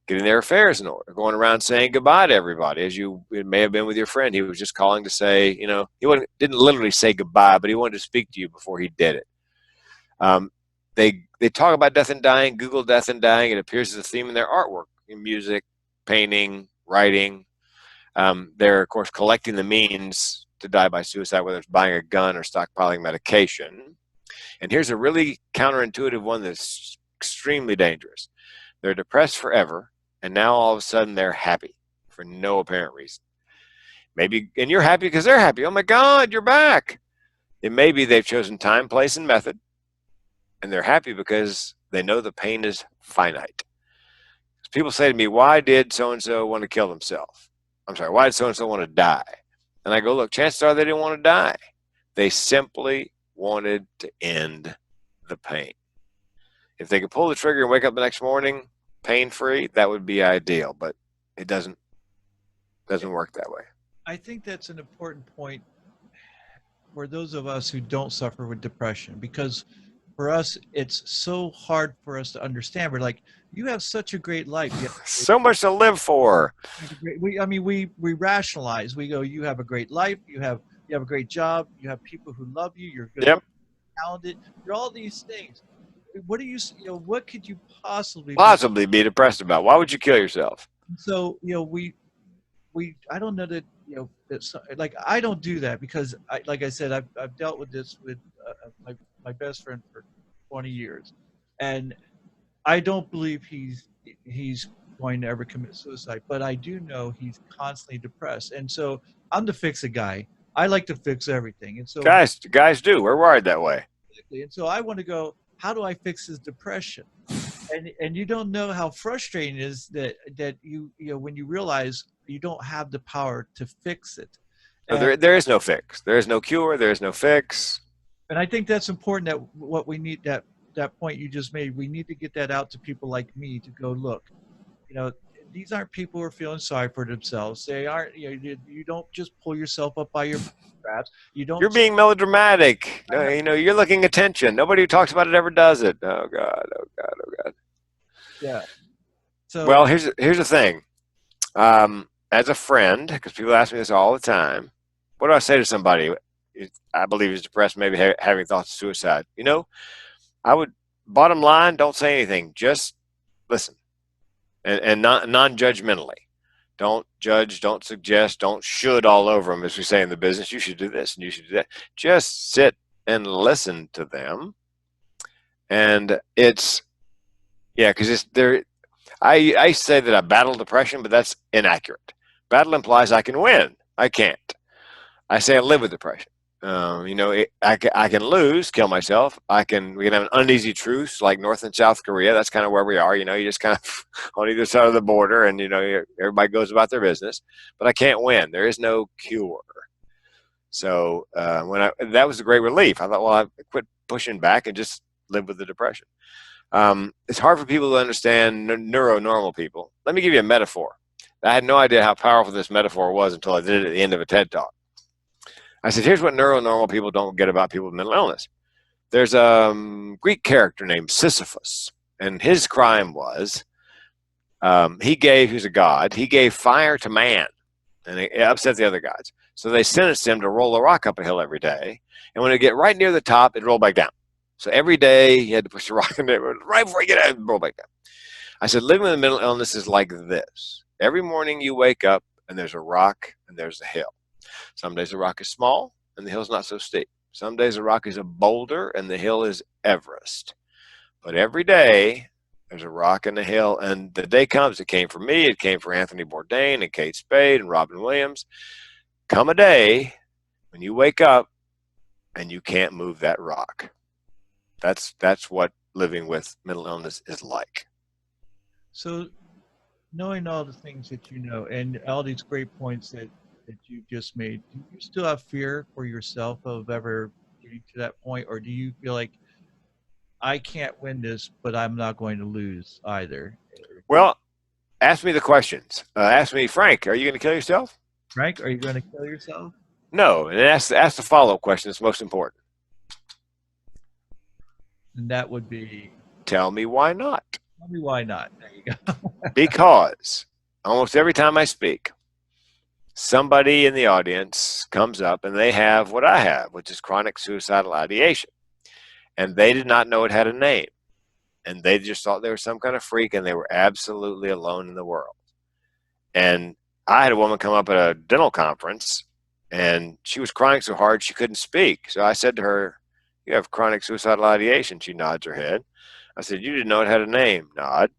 Getting their affairs in order, going around saying goodbye to everybody, it may have been with your friend. He was just calling to say, he didn't literally say goodbye, but he wanted to speak to you before he did it. They talk about death and dying, Google death and dying. It appears as a theme in their artwork, in music, painting, writing. They're, of course, collecting the means to die by suicide, whether it's buying a gun or stockpiling medication. And here's a really counterintuitive one that's extremely dangerous. They're depressed forever, and now all of a sudden they're happy for no apparent reason. Maybe, and you're happy because they're happy. Oh my God, you're back. It may be they've chosen time, place, and method, and they're happy because they know the pain is finite. People say to me, why did so-and-so want to kill themselves? Why did so-and-so want to die? And I go, look, chances are they didn't want to die. They simply wanted to end the pain. If they could pull the trigger and wake up the next morning pain-free, that would be ideal, but it doesn't work that way. I think that's an important point for those of us who don't suffer with depression, because for us, it's so hard for us to understand. We're like, you have such a great life. So much to live for. We rationalize. We go, you have a great life. You have a great job. You have people who love you. You're good, yep. Talented. You're all these things. What do you, what could you possibly be depressed about? Why would you kill yourself? So, I don't know that, like, I don't do that because like I said, I've dealt with this with my best friend for 20 years. And I don't believe he's going to ever commit suicide, but I do know he's constantly depressed. And so I'm the fix-it guy. I like to fix everything. And so guys do. We're wired that way. Exactly. And so I want to go, how do I fix his depression? And you don't know how frustrating it is that you when you realize you don't have the power to fix it. There is no fix. There is no cure. There is no fix. And I think that's important, that what we need, that point you just made, we need to get that out to people like me to go, look, these aren't people who are feeling sorry for themselves. They aren't. You don't just pull yourself up by your bootstraps. You don't. You're being melodramatic. No, you're looking attention. Nobody who talks about it ever does it. Oh God, oh God, oh God. Yeah. So Well, here's the thing. As a friend, because people ask me this all the time, what do I say to somebody I believe is depressed, maybe having thoughts of suicide? I would, bottom line, don't say anything. Just listen, and not non-judgmentally. Don't judge, don't suggest, don't should all over them, as we say in the business. You should do this and you should do that. Just sit and listen to them. And it's, yeah, because it's there. I say that I battle depression, but that's inaccurate. Battle implies I can win. I can't. I say I live with depression. I can lose, kill myself. We can have an uneasy truce like North and South Korea. That's kind of where we are. You just kind of on either side of the border, and everybody goes about their business. But I can't win. There is no cure. So that was a great relief. I thought, well, I quit pushing back and just live with the depression. It's hard for people to understand neuronormal people. Let me give you a metaphor. I had no idea how powerful this metaphor was until I did it at the end of a TED Talk. I said, here's what neuronormal people don't get about people with mental illness. There's a Greek character named Sisyphus, and his crime was he's a god, he gave fire to man, and it upset the other gods. So they sentenced him to roll a rock up a hill every day, and when it get right near the top, it rolled back down. So every day he had to push the rock in there, right before you get out, roll back down. I said, living with a mental illness is like this. Every morning you wake up, and there's a rock, and there's a hill. Some days the rock is small and the hill's not so steep. Some days the rock is a boulder and the hill is Everest. But every day there's a rock and a hill, and the day comes. It came for me. It came for Anthony Bourdain and Kate Spade and Robin Williams. Come a day when you wake up and you can't move that rock. That's what living with mental illness is like. So, knowing all the things that you know and all these great points that you just made, do you still have fear for yourself of ever getting to that point, or do you feel like I can't win this, but I'm not going to lose either? Well, ask me the questions. Ask me, Frank, are you going to kill yourself? Frank, are you going to kill yourself? No, and ask the follow-up question. It's most important. And that would be, Tell me why not. tell me why not. There you go. Because almost every time I speak, somebody in the audience comes up and they have what I have, which is chronic suicidal ideation. And they did not know it had a name. And they just thought they were some kind of freak, and they were absolutely alone in the world. And I had a woman come up at a dental conference, and she was crying so hard she couldn't speak. So I said to her, you have chronic suicidal ideation. She nods her head. I said, you didn't know it had a name. Nod.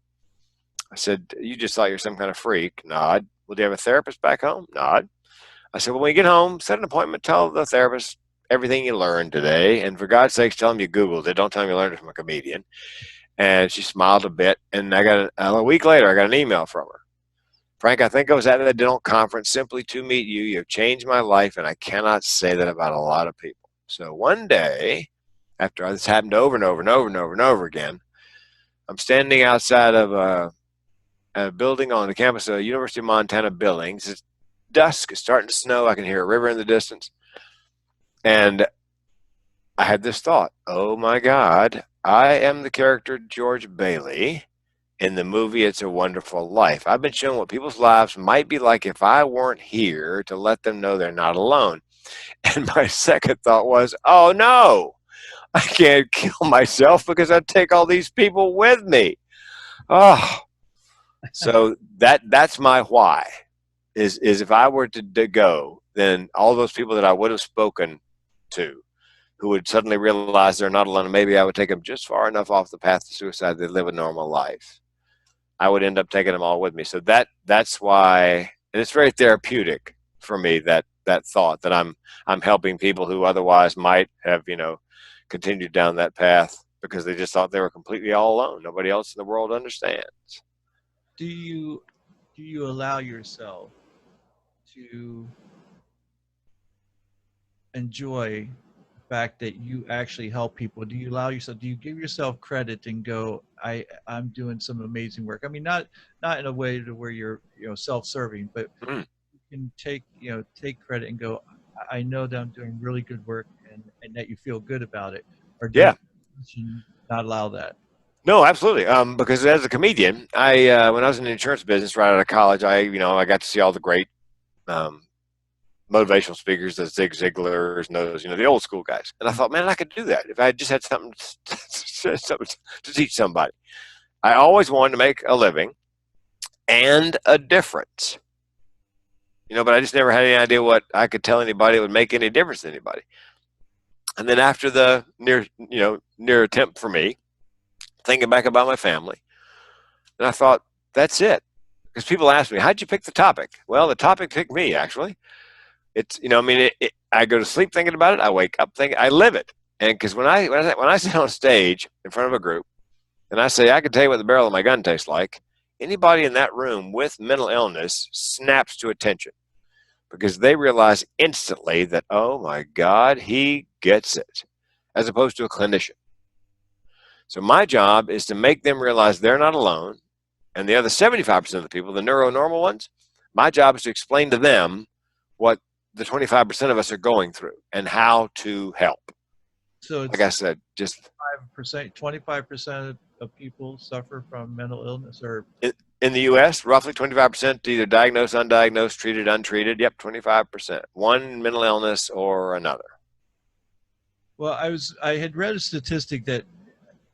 I said, you just thought you're some kind of freak. Nod. Well, do you have a therapist back home? Nod. I said, well, when you get home, set an appointment, tell the therapist everything you learned today. And for God's sakes, tell him you Googled it. Don't tell him you learned it from a comedian. And she smiled a bit. And a week later, I got an email from her. Frank, I think I was at the dental conference simply to meet you. You've changed my life, and I cannot say that about a lot of people. So one day, after this happened over and over and over and over and over again, I'm standing outside of a building on the campus of University of Montana Billings. It's dusk. It's starting to snow. I can hear a river in the distance. And I had this thought, oh my God, I am the character George Bailey in the movie It's a Wonderful Life. I've been shown what people's lives might be like if I weren't here to let them know they're not alone. And my second thought was, oh no, I can't kill myself because I take all these people with me. Oh, so that's my why. Is if I were to go, then all those people that I would have spoken to, who would suddenly realize they're not alone, and maybe I would take them just far enough off the path to suicide they live a normal life. I would end up taking them all with me. So that's why, and it's very therapeutic for me, that thought that I'm helping people who otherwise might have continued down that path because they just thought they were completely all alone. Nobody else in the world understands. Do you allow yourself to enjoy fact that you actually help people? Do you do you give yourself credit and go, I'm doing some amazing work? I mean, not in a way to where you're, self-serving, but Mm. you can take credit and go, I know that I'm doing really good work, and that you feel good about it. Or does Yeah. you not allow that? No, absolutely. Because as a comedian, when I was in the insurance business right out of college, I got to see all the great um, motivational speakers, the Zig Ziglars, and those, the old school guys. And I thought, man, I could do that if I just had something to teach somebody. I always wanted to make a living and a difference, but I just never had any idea what I could tell anybody that would make any difference to anybody. And then after the near attempt for me, thinking back about my family, and I thought, that's it. Because people ask me, how'd you pick the topic? Well, the topic picked me, actually. It's, I go to sleep thinking about it. I wake up thinking, I live it. And because when I sit on stage in front of a group and I say, I can tell you what the barrel of my gun tastes like, anybody in that room with mental illness snaps to attention because they realize instantly that, oh my God, he gets it, as opposed to a clinician. So my job is to make them realize they're not alone. And the other 75% of the people, the neuronormal ones, my job is to explain to them what the 25% of us are going through and how to help. So it's like I said, just 25% of people suffer from mental illness, or in the U.S., roughly 25% either diagnosed, undiagnosed, treated, untreated. Yep, 25%. One mental illness or another. well, I had read a statistic that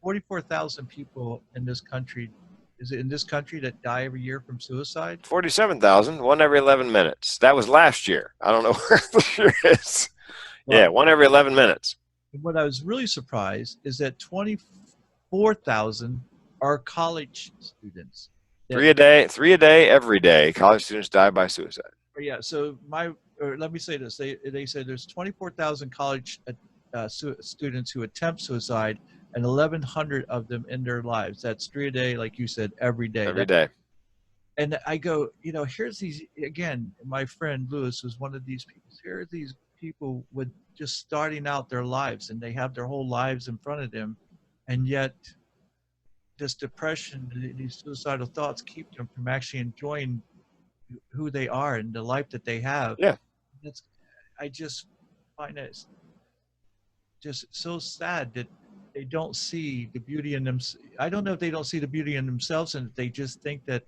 44,000 people in this country, is it in this country, that die every year from suicide? 47,000, one every 11 minutes. That was last year. I don't know where this year is. Well, Yeah, one every 11 minutes. what I was really surprised is that 24,000 are college students. Three a day, every day. College students die by suicide. Yeah. So let me say this: they say there's 24,000 college students who attempt suicide, and 1,100 of them end their lives. That's 3 a day, like you said, every day. Every day. And I go, here's these again. My friend Lewis was one of these people. Here are these people with just starting out their lives, and they have their whole lives in front of them, and yet this depression, these suicidal thoughts keep them from actually enjoying who they are and the life that they have. Yeah. I just find it just so sad that they don't see the beauty in them. I don't know if they don't see the beauty in themselves, and if they just think that,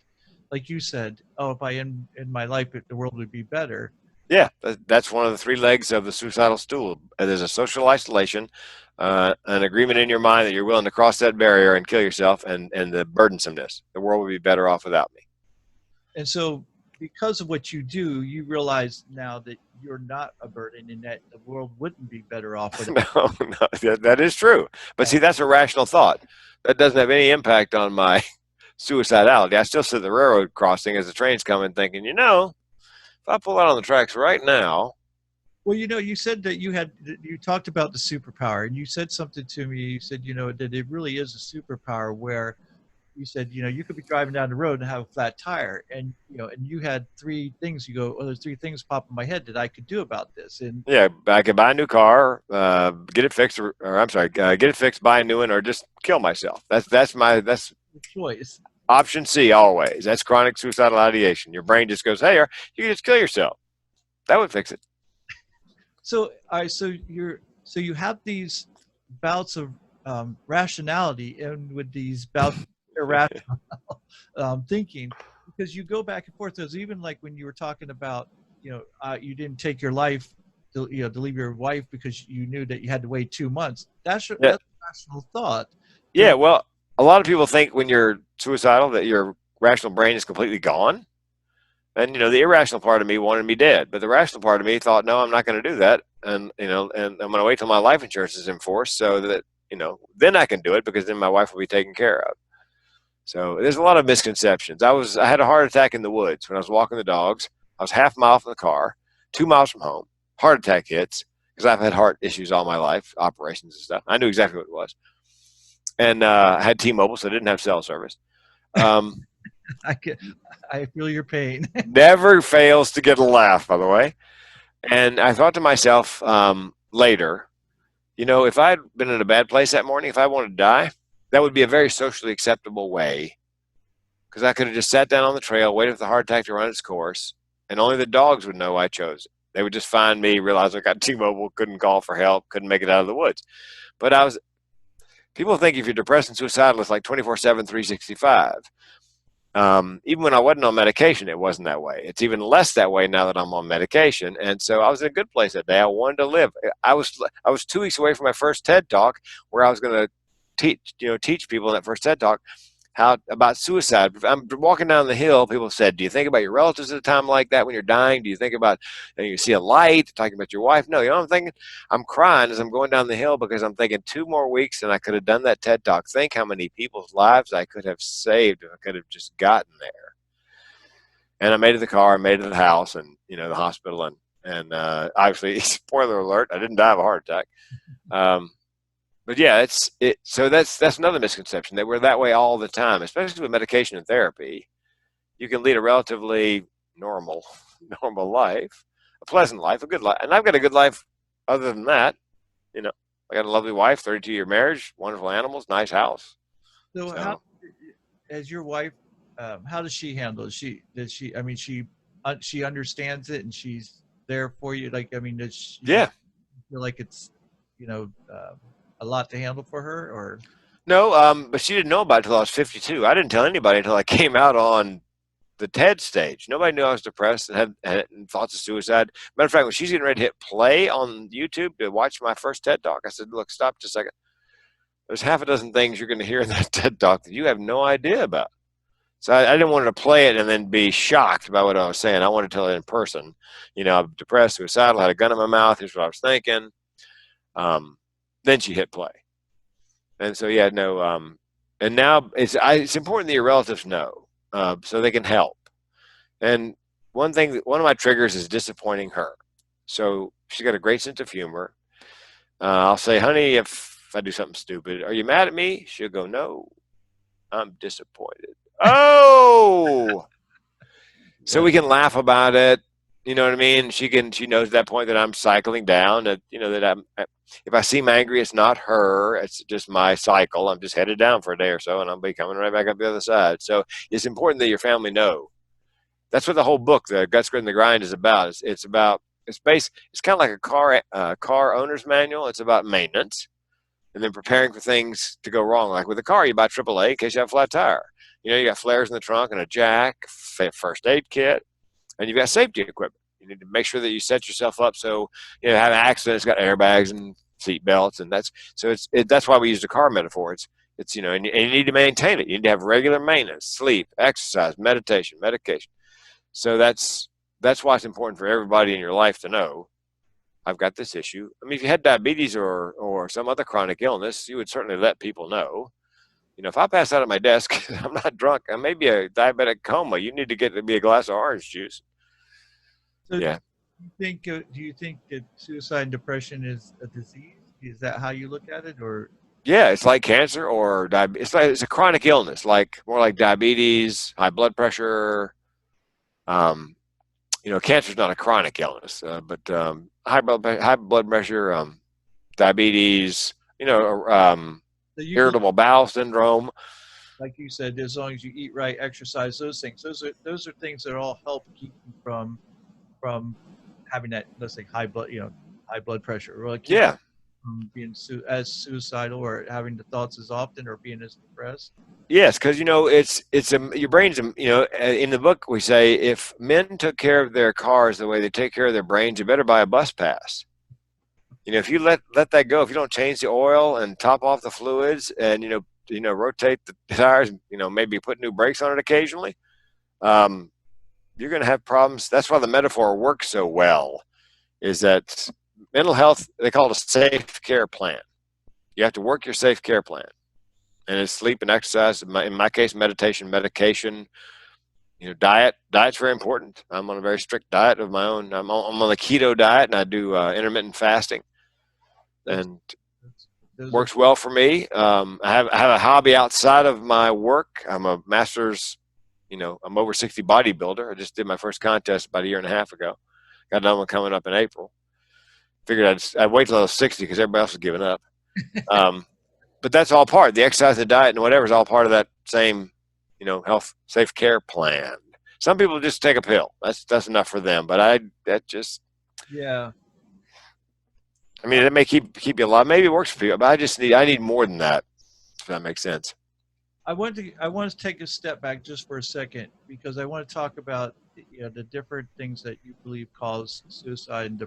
like you said, oh, if I end my life, the world would be better. Yeah, that's one of the three legs of the suicidal stool. There's a social isolation, an agreement in your mind that you're willing to cross that barrier and kill yourself, and the burdensomeness. The world would be better off without me. And so, because of what you do, you realize now that you're not a burden, and that the world wouldn't be better off without No, that is true. But see, that's a rational thought. That doesn't have any impact on my suicidality. I still sit at the railroad crossing as the train's coming thinking, if I pull out on the tracks right now. Well, you said that you talked about the superpower, and you said something to me. You said, that it really is a superpower where you said, you could be driving down the road and have a flat tire, and you had three things. You go, oh, there's three things pop in my head that I could do about this. And yeah, I could buy a new car, get it fixed, or I'm sorry, get it fixed, buy a new one, or just kill myself. That's the choice. Option C always. That's chronic suicidal ideation. Your brain just goes, hey, you can just kill yourself. That would fix it. So, you have these bouts of rationality, and with these bouts of irrational thinking, because you go back and forth. There's even like when you were talking about, you didn't take your life, to leave your wife because you knew that you had to wait 2 months. That's a rational thought. Yeah, well, a lot of people think when you're suicidal that your rational brain is completely gone. And, the irrational part of me wanted me dead. But the rational part of me thought, no, I'm not going to do that. And, and I'm going to wait till my life insurance is in force so that, then I can do it, because then my wife will be taken care of. So there's a lot of misconceptions. I had a heart attack in the woods when I was walking the dogs. I was half a mile from the car, 2 miles from home. Heart attack hits, because I've had heart issues all my life, operations and stuff. I knew exactly what it was. And I had T-Mobile, so I didn't have cell service. I feel your pain. Never fails to get a laugh, by the way. And I thought to myself later, if I'd been in a bad place that morning, if I wanted to die, that would be a very socially acceptable way, because I could have just sat down on the trail, waited for the heart attack to run its course, and only the dogs would know I chose it. They would just find me, realize I got T-Mobile, couldn't call for help, couldn't make it out of the woods. But people think if you're depressed and suicidal, it's like 24/7, 365. Even when I wasn't on medication, it wasn't that way. It's even less that way now that I'm on medication. And so I was in a good place that day. I wanted to live. I was 2 weeks away from my first TED Talk, where I was going to teach people in that first TED Talk about suicide. I'm walking down the hill. People said, "Do you think about your relatives at a time like that when you're dying? Do you think about, you see a light, talking about your wife?" No, what I'm thinking? I'm crying as I'm going down the hill, because I'm thinking 2 more weeks and I could have done that TED Talk. Think how many people's lives I could have saved if I could have just gotten there. And I made it to the car, I made it to the house, and the hospital, and obviously, spoiler alert, I didn't die of a heart attack. But yeah, so that's another misconception, that we're that way all the time, especially with medication and therapy. You can lead a relatively normal life, a pleasant life, a good life, and I've got a good life. Other than that, I got a lovely wife, 32-year marriage, wonderful animals, nice house. So how, as your wife, how does she handle it? She understands it and she's there for you. Like, does she Yeah. feel like it's, a lot to handle for her, or? No, but she didn't know about it until I was 52. I didn't tell anybody until I came out on the TED stage. Nobody knew I was depressed and had thoughts of suicide. Matter of fact, when she's getting ready to hit play on YouTube to watch my first TED Talk, I said, "Look, stop just a second. There's half a dozen things you're going to hear in that TED Talk that you have no idea about." So I didn't want her to play it and then be shocked by what I was saying. I wanted to tell it in person. I'm depressed, suicidal, had a gun in my mouth. Here's what I was thinking. Then she hit play. And so, yeah, no. And now it's important that your relatives know, so they can help. And one of my triggers is disappointing her. So she's got a great sense of humor. I'll say, "Honey, if I do something stupid, are you mad at me?" She'll go, "No, I'm disappointed." Oh, so we can laugh about it. You know what I mean? She knows at that point that I'm cycling down, that, if I seem angry, it's not her. It's just my cycle. I'm just headed down for a day or so, and I'll be coming right back up the other side. So it's important that your family know. That's what the whole book, The Guts, Grit, and the Grind, is about. It's kind of like a car owner's manual. It's about maintenance and then preparing for things to go wrong. Like with a car, you buy AAA in case you have a flat tire. You got flares in the trunk and a jack, first aid kit, and you've got safety equipment. You need to make sure that you set yourself up so have an accident. It's got airbags and seat belts, and that's why we use the car metaphor. It's and you need to maintain it. You need to have regular maintenance, sleep, exercise, meditation, medication. So that's why it's important for everybody in your life to know, I've got this issue. If you had diabetes or some other chronic illness, you would certainly let people know. If I pass out at my desk, I'm not drunk. I may be a diabetic coma. You need to get me a glass of orange juice. So yeah. Do you think that suicide and depression is a disease? Is that how you look at it, or? Yeah, it's like cancer or diabetes. It's a chronic illness, more like diabetes, high blood pressure. Cancer is not a chronic illness, but high blood pressure, diabetes, irritable bowel syndrome. Like you said, as long as you eat right, exercise, those things. Those are things that all help keep you from having that, let's say, high blood pressure, or like from being as suicidal, or having the thoughts as often, or being as depressed. Yes, because your brain's in the book we say, if men took care of their cars the way they take care of their brains, you better buy a bus pass. If you let that go, if you don't change the oil and top off the fluids, and rotate the tires, maybe put new brakes on it occasionally, you're going to have problems. That's why the metaphor works so well. Is that mental health? They call it a safe care plan. You have to work your safe care plan. And it's sleep and exercise. In my case, meditation, medication, diet. Diet's very important. I'm on a very strict diet of my own. I'm on the keto diet, and I do intermittent fasting, and works well for me. I have a hobby outside of my work. I'm a master's, I'm over 60 bodybuilder. I just did my first contest about a year and a half ago. Got another one coming up in April. Figured I'd wait till I was 60 because everybody else was giving up. But that's all part. The exercise, the diet, and whatever is all part of that same, health, safe care plan. Some people just take a pill. That's enough for them. But Yeah. I mean, it may keep you alive. Maybe it works for people, but I need more than that. If that makes sense. I want to take a step back just for a second because I want to talk about the different things that you believe cause suicide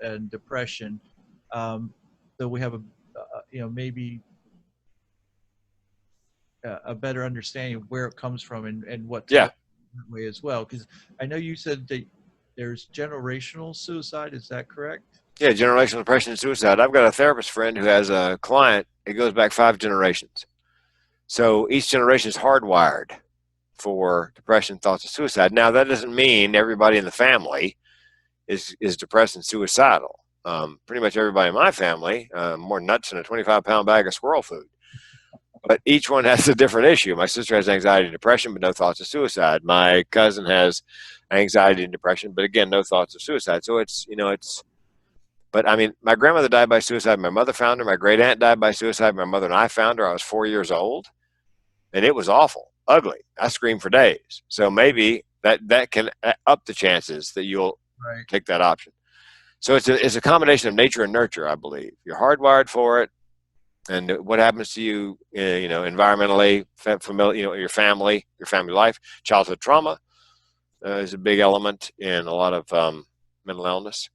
and depression. So we have maybe a better understanding of where it comes from and what Yeah. way as well. Because I know you said that there's generational suicide. Is that correct? Yeah, generational depression and suicide. I've got a therapist friend who has a client. It goes back 5 generations. So each generation is hardwired for depression, thoughts of suicide. Now, that doesn't mean everybody in the family is depressed and suicidal. Pretty much everybody in my family, more nuts than a 25-pound bag of squirrel food. But each one has a different issue. My sister has anxiety and depression, but no thoughts of suicide. My cousin has anxiety and depression, but again, no thoughts of suicide. So but I mean, my grandmother died by suicide. My mother found her. My great aunt died by suicide. My mother and I found her. I was 4 years old, and it was awful, ugly. I screamed for days. So maybe that can up the chances that you'll take that option. So it's a combination of nature and nurture, I believe. You're hardwired for it, and what happens to you, environmentally, your family life, childhood trauma is a big element in a lot of mental illness.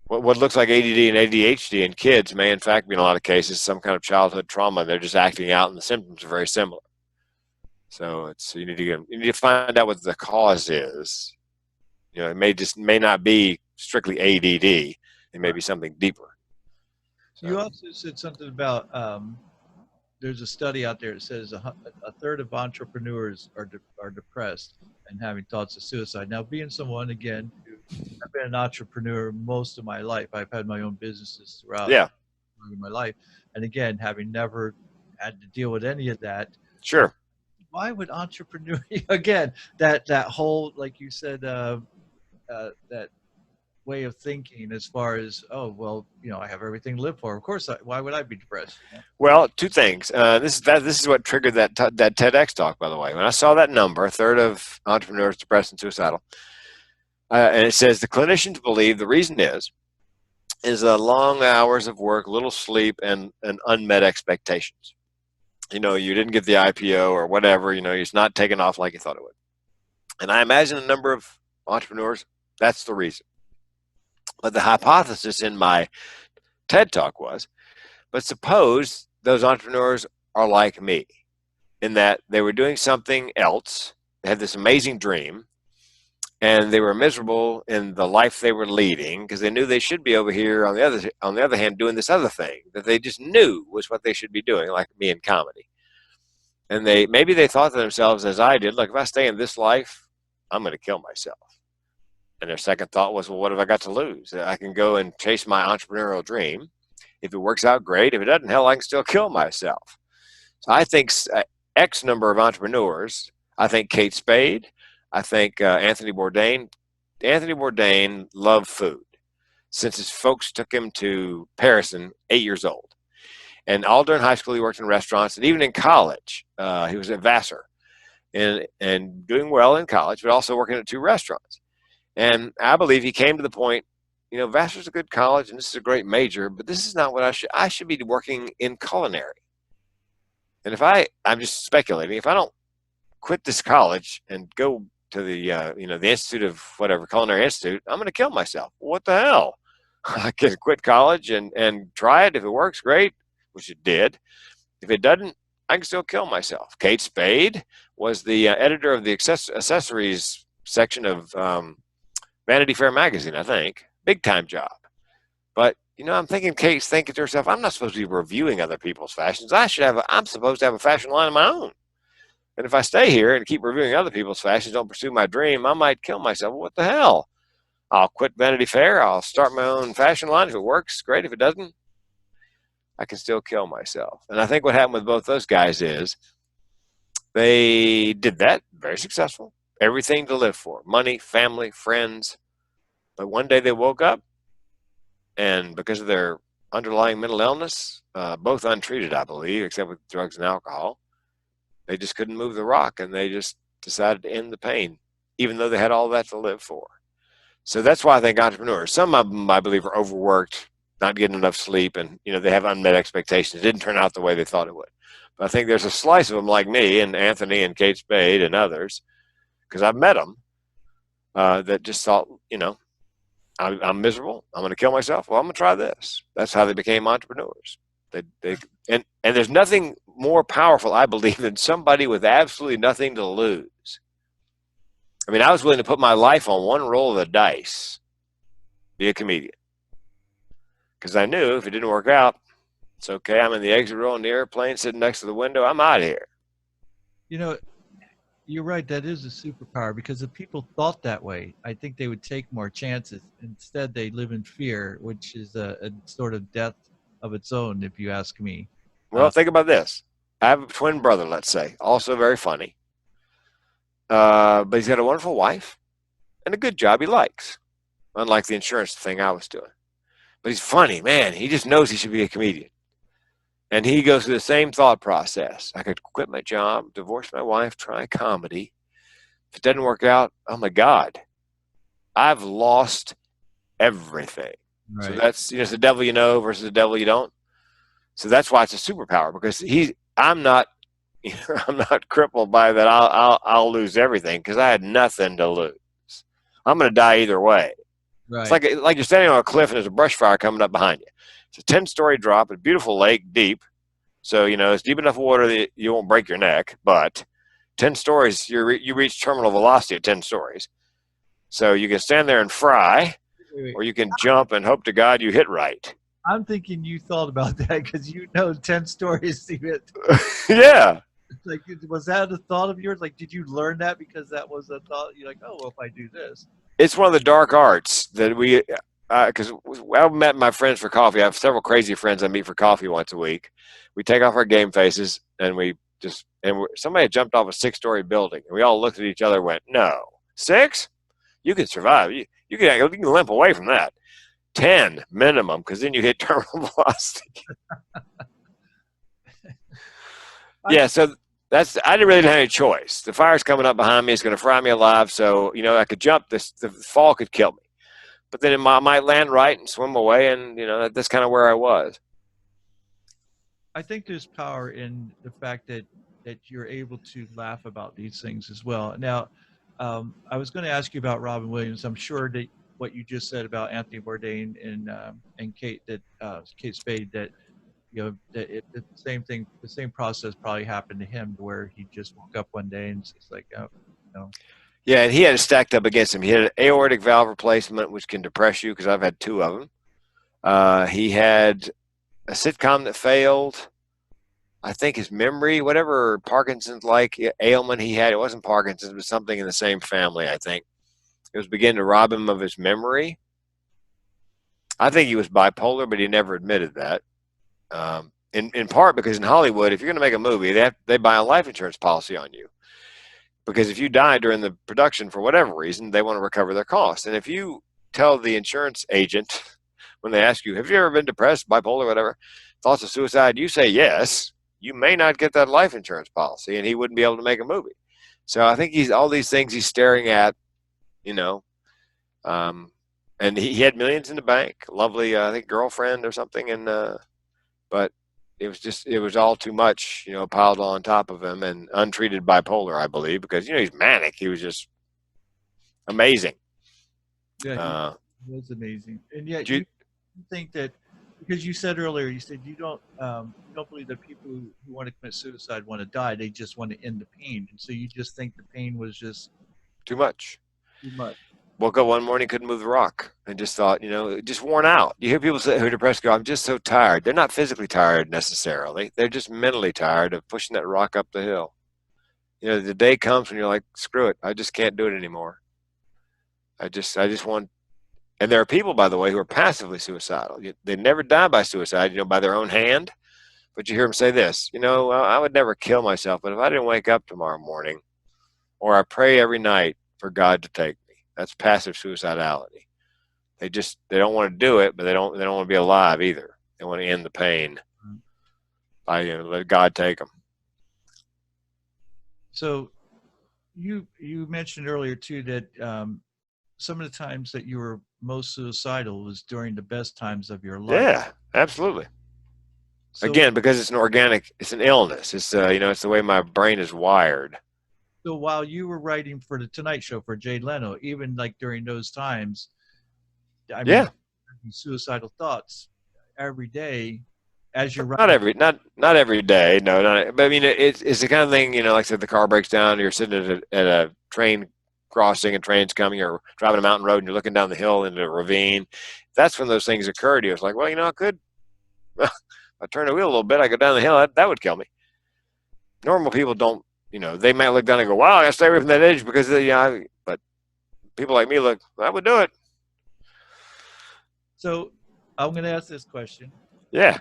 What looks like ADD and ADHD in kids may, in fact, be in a lot of cases some kind of childhood trauma. They're just acting out, and the symptoms are very similar. So you need to find out what the cause is. It may not be strictly ADD. It may be something deeper. So. You also said something about there's a study out there that says a third of entrepreneurs are depressed and having thoughts of suicide. Now, being someone, again, I've been an entrepreneur most of my life. I've had my own businesses throughout my life. And again, having never had to deal with any of that. Sure. Why would entrepreneur, again, that whole, like you said, that way of thinking as far as, I have everything to live for. Of course, why would I be depressed? Well, 2 things. This is what triggered that TEDx talk, by the way. When I saw that number, a third of entrepreneurs depressed and suicidal, and it says the clinicians believe the reason is long hours of work, little sleep, and unmet expectations. You didn't get the IPO or whatever. It's not taking off like you thought it would. And I imagine a number of entrepreneurs, that's the reason. But the hypothesis in my TED Talk was, but suppose those entrepreneurs are like me in that they were doing something else. They had this amazing dream, and they were miserable in the life they were leading because they knew they should be over here on the other hand doing this other thing that they just knew was what they should be doing, like me in comedy. And maybe they thought to themselves, as I did, look, if I stay in this life, I'm going to kill myself. And their second thought was, well, what have I got to lose? I can go and chase my entrepreneurial dream. If it works out, great. If it doesn't, hell, I can still kill myself. So I think X number of entrepreneurs, I think Kate Spade, I think Anthony Bourdain. Anthony Bourdain loved food since his folks took him to Paris at 8 years old. And all during high school, he worked in restaurants. And even in college, he was at Vassar and doing well in college, but also working at 2 restaurants. And I believe he came to the point, Vassar's a good college and this is a great major, but this is not what I should be working in culinary. And I'm just speculating, if I don't quit this college and go to the, the Institute of whatever, Culinary Institute, I'm going to kill myself. What the hell? I can quit college and try it. If it works, great, which it did. If it doesn't, I can still kill myself. Kate Spade was the editor of the accessories section of Vanity Fair magazine, I think. Big time job. But, I'm thinking Kate's thinking to herself, I'm not supposed to be reviewing other people's fashions. I'm supposed to have a fashion line of my own. And if I stay here and keep reviewing other people's fashions, don't pursue my dream, I might kill myself. What the hell? I'll quit Vanity Fair. I'll start my own fashion line. If it works, great. If it doesn't, I can still kill myself. And I think what happened with both those guys is they did that, very successful, everything to live for, money, family, friends. But one day they woke up and because of their underlying mental illness, both untreated, I believe, except with drugs and alcohol, they just couldn't move the rock, and they just decided to end the pain, even though they had all that to live for. So that's why I think entrepreneurs, some of them, I believe, are overworked, not getting enough sleep, and they have unmet expectations. It didn't turn out the way they thought it would. But I think there's a slice of them like me and Anthony and Kate Spade and others, because I've met them, that just thought, I'm miserable. I'm going to kill myself. Well, I'm going to try this. That's how they became entrepreneurs. And there's nothing more powerful, I believe, than somebody with absolutely nothing to lose. I mean, I was willing to put my life on one roll of the dice, be a comedian, because I knew if it didn't work out, it's okay. I'm in the exit row in the airplane, sitting next to the window. I'm out of here. You're right. That is a superpower, because if people thought that way, I think they would take more chances. Instead, they live in fear, which is a sort of death of its own, if you ask me. Well, think about this. I have a twin brother, let's say, also very funny. But he's got a wonderful wife and a good job he likes, unlike the insurance thing I was doing. But he's funny, man. He just knows he should be a comedian. And he goes through the same thought process. I could quit my job, divorce my wife, try comedy. If it doesn't work out, oh my God, I've lost everything. Right. So that's, it's the devil you know versus the devil you don't. So that's why it's a superpower, because I'm not crippled by that. I'll lose everything, because I had nothing to lose. I'm going to die either way. Right. It's like you're standing on a cliff and there's a brush fire coming up behind you. It's a 10-story drop, a beautiful lake, deep. So, it's deep enough water that you won't break your neck. But 10 stories, you reach terminal velocity at 10 stories. So you can stand there and fry, or you can jump and hope to God you hit right. I'm thinking you thought about that, because 10 stories to hit. Yeah. Like, was that a thought of yours? Like, did you learn that because that was a thought? You're like, oh, well, if I do this. It's one of the dark arts that because I've met my friends for coffee. I have several crazy friends I meet for coffee once a week. We take off our game faces, and somebody had jumped off a 6-story building, and we all looked at each other and went, no, 6? You can survive. You can limp away from that. 10 minimum, because then you hit terminal velocity. Yeah, so I didn't really have any choice. The fire's coming up behind me. It's going to fry me alive. So, I could jump. The fall could kill me. But then I might land right and swim away, and, that's kind of where I was. I think there's power in the fact that you're able to laugh about these things as well. Now, I was going to ask you about Robin Williams. I'm sure that what you just said about Anthony Bourdain and Kate Spade, that that the same thing, the same process probably happened to him, where he just woke up one day and it's like, Yeah, and he had it stacked up against him. He had an aortic valve replacement, which can depress you, because I've had 2 of them. He had a sitcom that failed. I think his memory, whatever Parkinson's-like ailment he had, it wasn't Parkinson's, but something in the same family, I think. It was beginning to rob him of his memory. I think he was bipolar, but he never admitted that. In part because in Hollywood, if you're going to make a movie, they buy a life insurance policy on you. Because if you die during the production for whatever reason, they want to recover their costs. And if you tell the insurance agent, when they ask you, have you ever been depressed, bipolar, whatever, thoughts of suicide, you say yes, you may not get that life insurance policy, and he wouldn't be able to make a movie. So I think all these things he's staring at, and he had millions in the bank, lovely, I think, girlfriend or something, and but it was all too much, piled on top of him, and untreated bipolar, I believe, because, he's manic. He was just amazing. Yeah, he was amazing. And yet you think that, because you said earlier, you said you don't believe that people who want to commit suicide want to die. They just want to end the pain. And so you just think the pain was just too much. Too much. Woke up one morning, couldn't move the rock, and just thought, just worn out. You hear people who are depressed go, I'm just so tired. They're not physically tired necessarily. They're just mentally tired of pushing that rock up the hill. The day comes when you're like, screw it. I just can't do it anymore. I just want, and there are people, by the way, who are passively suicidal. They never die by suicide, by their own hand. But you hear them say this, I would never kill myself, but if I didn't wake up tomorrow morning, or I pray every night for God to take me. That's passive suicidality. They don't want to do it, but they don't want to be alive either. They want to end the pain by let God take them. So you mentioned earlier too that some of the times that you were most suicidal was during the best times of your life. Yeah, absolutely. So, Again, because it's an illness. It's it's the way my brain is wired. so while you were writing for the Tonight Show for Jay Leno, even like during those times, I mean, Yeah, suicidal thoughts every day as you're not writing. not every day. No, not. But I mean, it's the kind of thing. Like I said, the car breaks down. You're sitting at a train crossing, and train's coming. Or driving a mountain road, and you're looking down the hill into a ravine. That's when those things occur to you. It's like, well, I could. I turn the wheel a little bit, I go down the hill, that would kill me. Normal people don't, they might look down and go, wow, I got to stay away from that edge because, but people like me look, that would do it. So I'm going to ask this question. Yeah.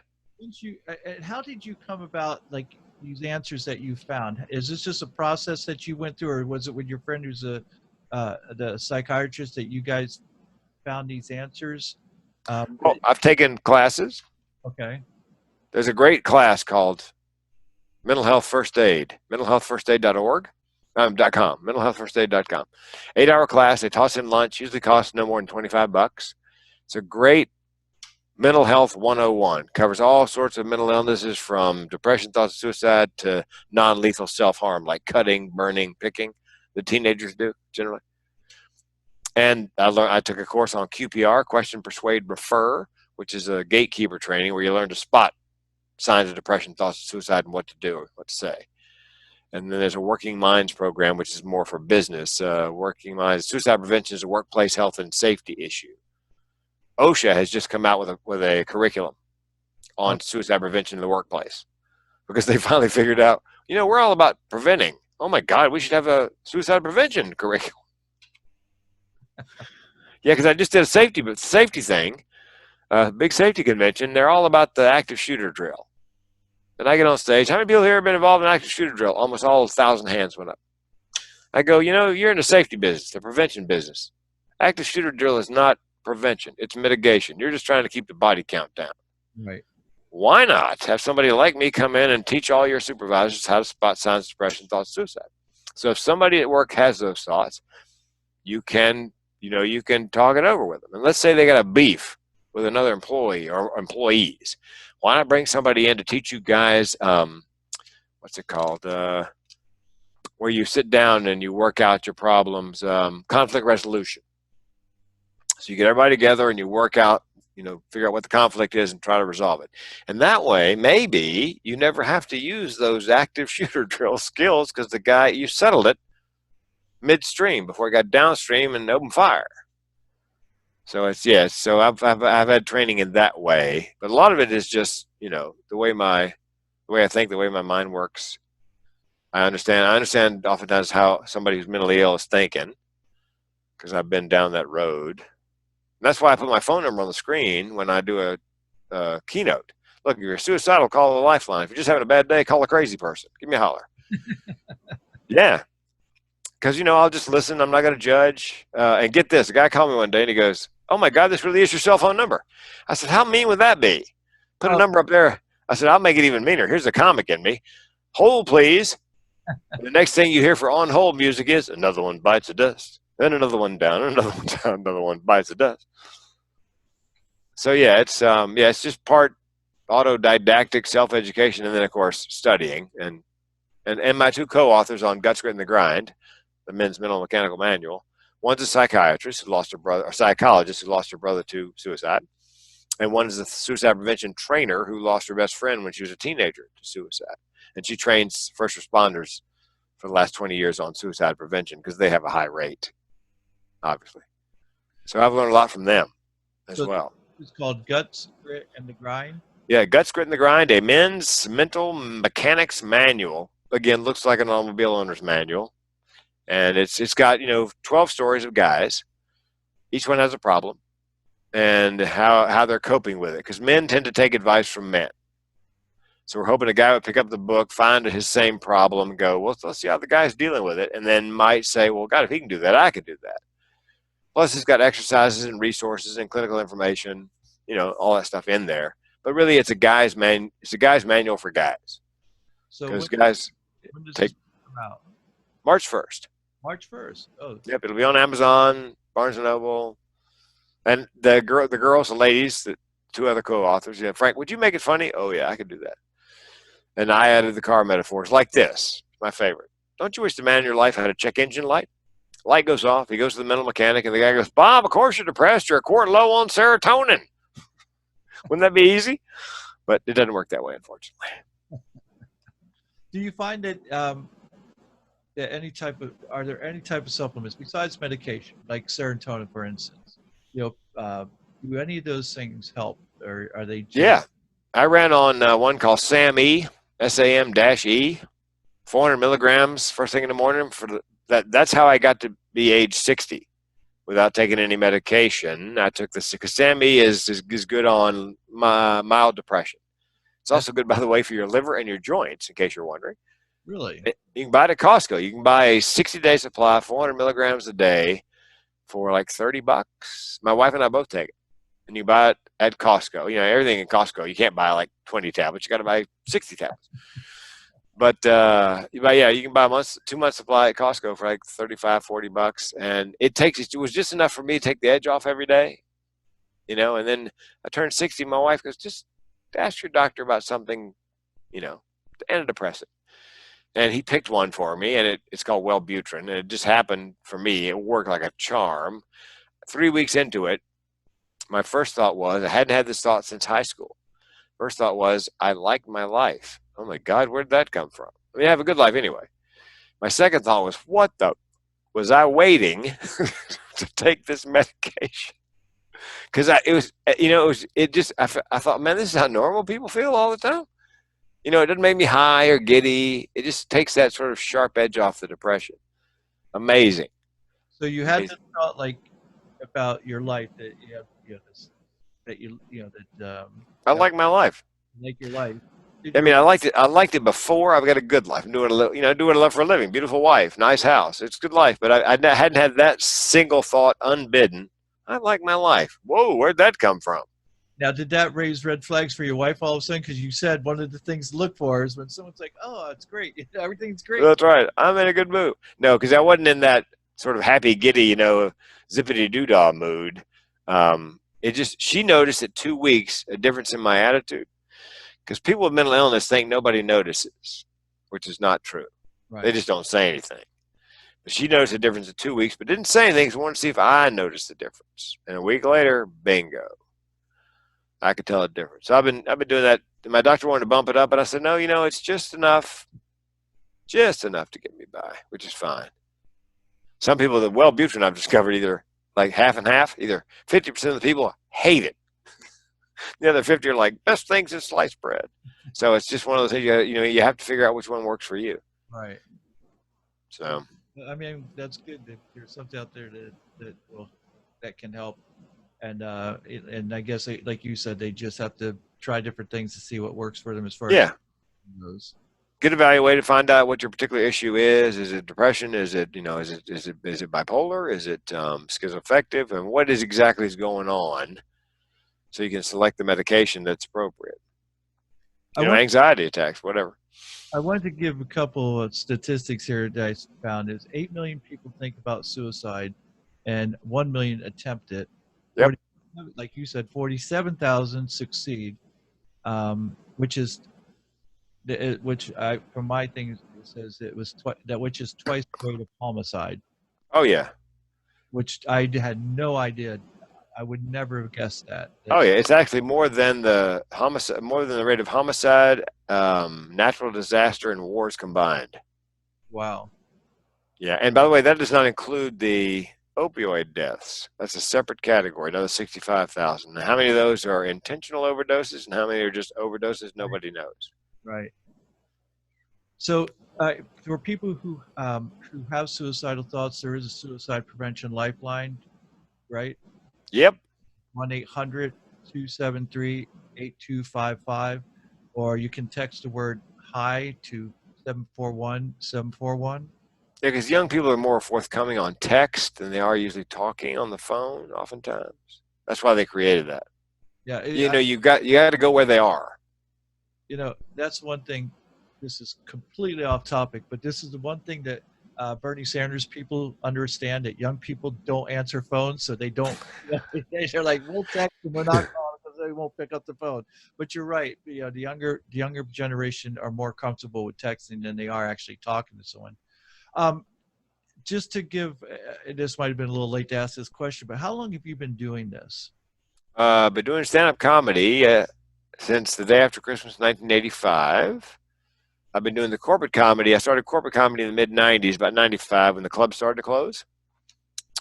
How did you come about like these answers that you found? Is this just a process that you went through, or was it with your friend who's the psychiatrist that you guys found these answers? Well, I've taken classes. Okay. There's a great class called Mental Health First Aid, mentalhealthfirstaid.org, .com, mentalhealthfirstaid.com. 8-hour class. They toss in lunch, usually costs no more than $25. It's a great mental health 101. Covers all sorts of mental illnesses from depression, thoughts of suicide to non-lethal self-harm like cutting, burning, picking. The teenagers do generally. And I took a course on QPR, question, persuade, refer, which is a gatekeeper training where you learn to spot signs of depression, thoughts of suicide, and what to do or what to say. And then there's a Working Minds program, which is more for business. Working Minds, suicide prevention is a workplace health and safety issue. OSHA has just come out with a curriculum on suicide prevention in the workplace because they finally figured out, we're all about preventing. Oh my God, we should have a suicide prevention curriculum. Yeah, because I just did a safety thing, big safety convention. They're all about the active shooter drill. And I get on stage. How many people here have been involved in active shooter drill? Almost all 1,000 hands went up. I go, you're in the safety business, the prevention business. Active shooter drill is not prevention. It's mitigation. You're just trying to keep the body count down. Right. Why not have somebody like me come in and teach all your supervisors how to spot signs of depression, thoughts, suicide? So if somebody at work has those thoughts, you can talk it over with them. And let's say they got a beef with another employee or employees. Why not bring somebody in to teach you guys, what's it called, where you sit down and you work out your problems, conflict resolution. So you get everybody together and you work out, figure out what the conflict is and try to resolve it. And that way, maybe you never have to use those active shooter drill skills because you settled it midstream before it got downstream and opened fire. So so I've had training in that way, but a lot of it is just, the way I think, the way my mind works. I understand oftentimes how somebody who's mentally ill is thinking because I've been down that road. And that's why I put my phone number on the screen when I do a keynote. Look, if you're suicidal, call the lifeline. If you're just having a bad day, call a crazy person. Give me a holler. Yeah. Because, I'll just listen. I'm not going to judge. And get this. A guy called me one day and he goes, oh, my God, this really is your cell phone number. I said, how mean would that be? Put a number up there. I said, I'll make it even meaner. Here's the comic in me. Hold, please. And the next thing you hear for on hold music is another one bites the dust. Then another one down, another one down, another one bites the dust. So, it's just part autodidactic self-education and then, of course, studying. And my two co-authors on Guts, Grit, and the Grind, the Men's Mental and Mechanical Manual. One's a psychiatrist who lost her brother, or psychologist who lost her brother to suicide. And one is a suicide prevention trainer who lost her best friend when she was a teenager to suicide. And she trains first responders for the last 20 years on suicide prevention because they have a high rate, obviously. So I've learned a lot from them as well. It's called Guts, Grit, and the Grind? Yeah, Guts, Grit, and the Grind, a men's mental mechanics manual. Again, looks like an automobile owner's manual. And it's got, 12 stories of guys. Each one has a problem and how they're coping with it. Because men tend to take advice from men. So we're hoping a guy would pick up the book, find his same problem, and go, well, let's see how the guy's dealing with it. And then might say, well, God, if he can do that, I can do that. Plus, it's got exercises and resources and clinical information, all that stuff in there. But really, it's a guy's manual for guys. So Because guys when does take this come out? March 1st. March 1st. Oh, Yep, it'll be on Amazon, Barnes and Noble, and the girls and ladies, the two other co-authors. Yeah, Frank, would you make it funny? Oh yeah, I could do that. And I added the car metaphors like this. My favorite. Don't you wish the man in your life had a check engine light? Light goes off. He goes to the mental mechanic, and the guy goes, "Bob, of course you're depressed. You're a quart low on serotonin." Wouldn't that be easy? But it doesn't work that way, unfortunately. do you find that are there any type of supplements besides medication, like serotonin, for instance? Do any of those things help, or are they just? Yeah, I ran on one called SAM-E, SAM-E, 400 milligrams first thing in the morning. That's how I got to be age 60 without taking any medication. I took this because SAM-E is good on mild depression. It's also good, by the way, for your liver and your joints, in case you're wondering. Really? You can buy it at Costco. You can buy a 60-day supply, 400 milligrams a day, for like $30. My wife and I both take it. And you buy it at Costco. Everything in Costco. You can't buy like 20 tablets. You got to buy 60 tablets. But you can buy a 2 month supply at Costco for like $35-$40, and it was just enough for me to take the edge off every day, And then I turned 60. My wife goes, just ask your doctor about something, antidepressant. And he picked one for me, and it's called Wellbutrin. And it just happened for me. It worked like a charm. 3 weeks into it, my first thought was, I hadn't had this thought since high school. First thought was, I like my life. Oh my God, where'd that come from? I mean, I have a good life anyway. My second thought was, was I waiting to take this medication? Because I thought, man, this is how normal people feel all the time. It doesn't make me high or giddy. It just takes that sort of sharp edge off the depression. Amazing. So you had this thought, like, about your life that I like my life. Like your life. I liked it before. I've got a good life. I'm doing doing a love for a living. Beautiful wife, nice house. It's a good life. But I hadn't had that single thought unbidden. I like my life. Whoa, where'd that come from? Now, did that raise red flags for your wife all of a sudden? Because you said one of the things to look for is when someone's like, "Oh, it's great. Everything's great." That's right. I'm in a good mood. No, because I wasn't in that sort of happy, giddy, zippity doo-dah mood. She noticed at 2 weeks a difference in my attitude. Because people with mental illness think nobody notices, which is not true. Right. They just don't say anything. But she noticed a difference in 2 weeks, but didn't say anything. So I wanted to see if I noticed the difference. And a week later, bingo, I could tell a difference. So I've been doing that. My doctor wanted to bump it up, but I said, no, it's just enough to get me by, which is fine. Some people that Wellbutrin I've discovered either like half and half, either 50% of the people hate it. The other 50 are like, best things in sliced bread. So it's just one of those things, you have to figure out which one works for you. Right. So. I mean, that's good that there's something out there that can help. And I guess, like you said, they just have to try different things to see what works for them as far as those. Get evaluated, find out what your particular issue is. Is it depression? Is it is it bipolar? Is it schizoaffective? And what is exactly going on? So you can select the medication that's appropriate. Anxiety attacks, whatever. I wanted to give a couple of statistics here that I found. Is 8 million people think about suicide, and 1 million attempt it. Yep. Like you said, 47,000 succeed, which from my thing it says it was which is twice the rate of homicide. Oh yeah. Which I had no idea. I would never have guessed that. Oh yeah, it's actually more than the rate of homicide, natural disaster, and wars combined. Wow. Yeah, and by the way, that does not include the opioid deaths. That's a separate category, another 65,000. Now, how many of those are intentional overdoses, and how many are just overdoses? Nobody knows. Right. So, for people who have suicidal thoughts, there is a suicide prevention lifeline, right? Yep. 1-800-273-8255, or you can text the word "hi" to 741-741. Yeah, because young people are more forthcoming on text than they are usually talking on the phone. Oftentimes, that's why they created that. Yeah, You got to go where they are. That's one thing. This is completely off topic, but this is the one thing that Bernie Sanders people understand, that young people don't answer phones, so they don't. They're like, we'll text them, we're not calling because they won't pick up the phone. But you're right. The younger generation are more comfortable with texting than they are actually talking to someone. Um, just to give, this might have been a little late to ask this question, but how long have you been doing this? Been doing stand-up comedy since the day after Christmas, 1985. I've been doing the corporate comedy. I started corporate comedy in the mid 90s, about 95, when the club started to close.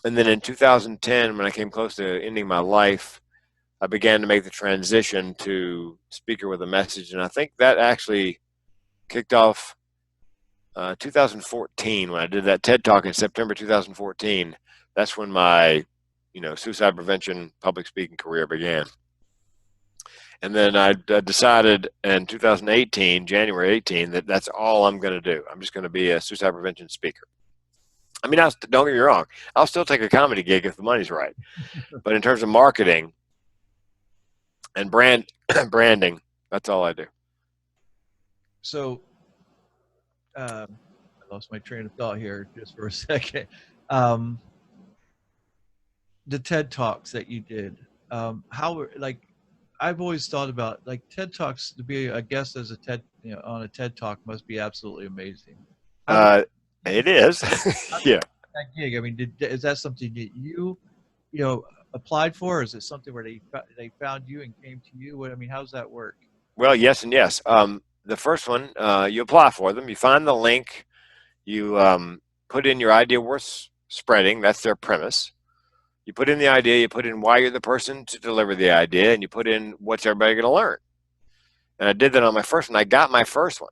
And then in 2010, when I came close to ending my life, I began to make the transition to speaker with a message. And I think that actually kicked off 2014 when I did that TED Talk in September 2014. That's when my, suicide prevention public speaking career began. And then I decided in 2018, January 18, that that's all I'm going to do. I'm just going to be a suicide prevention speaker. I mean, don't get me wrong. I'll still take a comedy gig if the money's right. But in terms of marketing and branding, that's all I do. So, I lost my train of thought here just for a second. The TED Talks that you did, I've always thought about TED Talks. To be a guest as a TED, on a TED Talk must be absolutely amazing. It is. Yeah. That gig. I mean, is that something that you applied for? Or is it something where they found you and came to you? I mean, how does that work? Well, yes and yes. The first one, you apply for them. You find the link. You put in your idea worth spreading. That's their premise. You put in the idea. You put in why you're the person to deliver the idea, and you put in what's everybody going to learn. And I did that on my first one. I got my first one.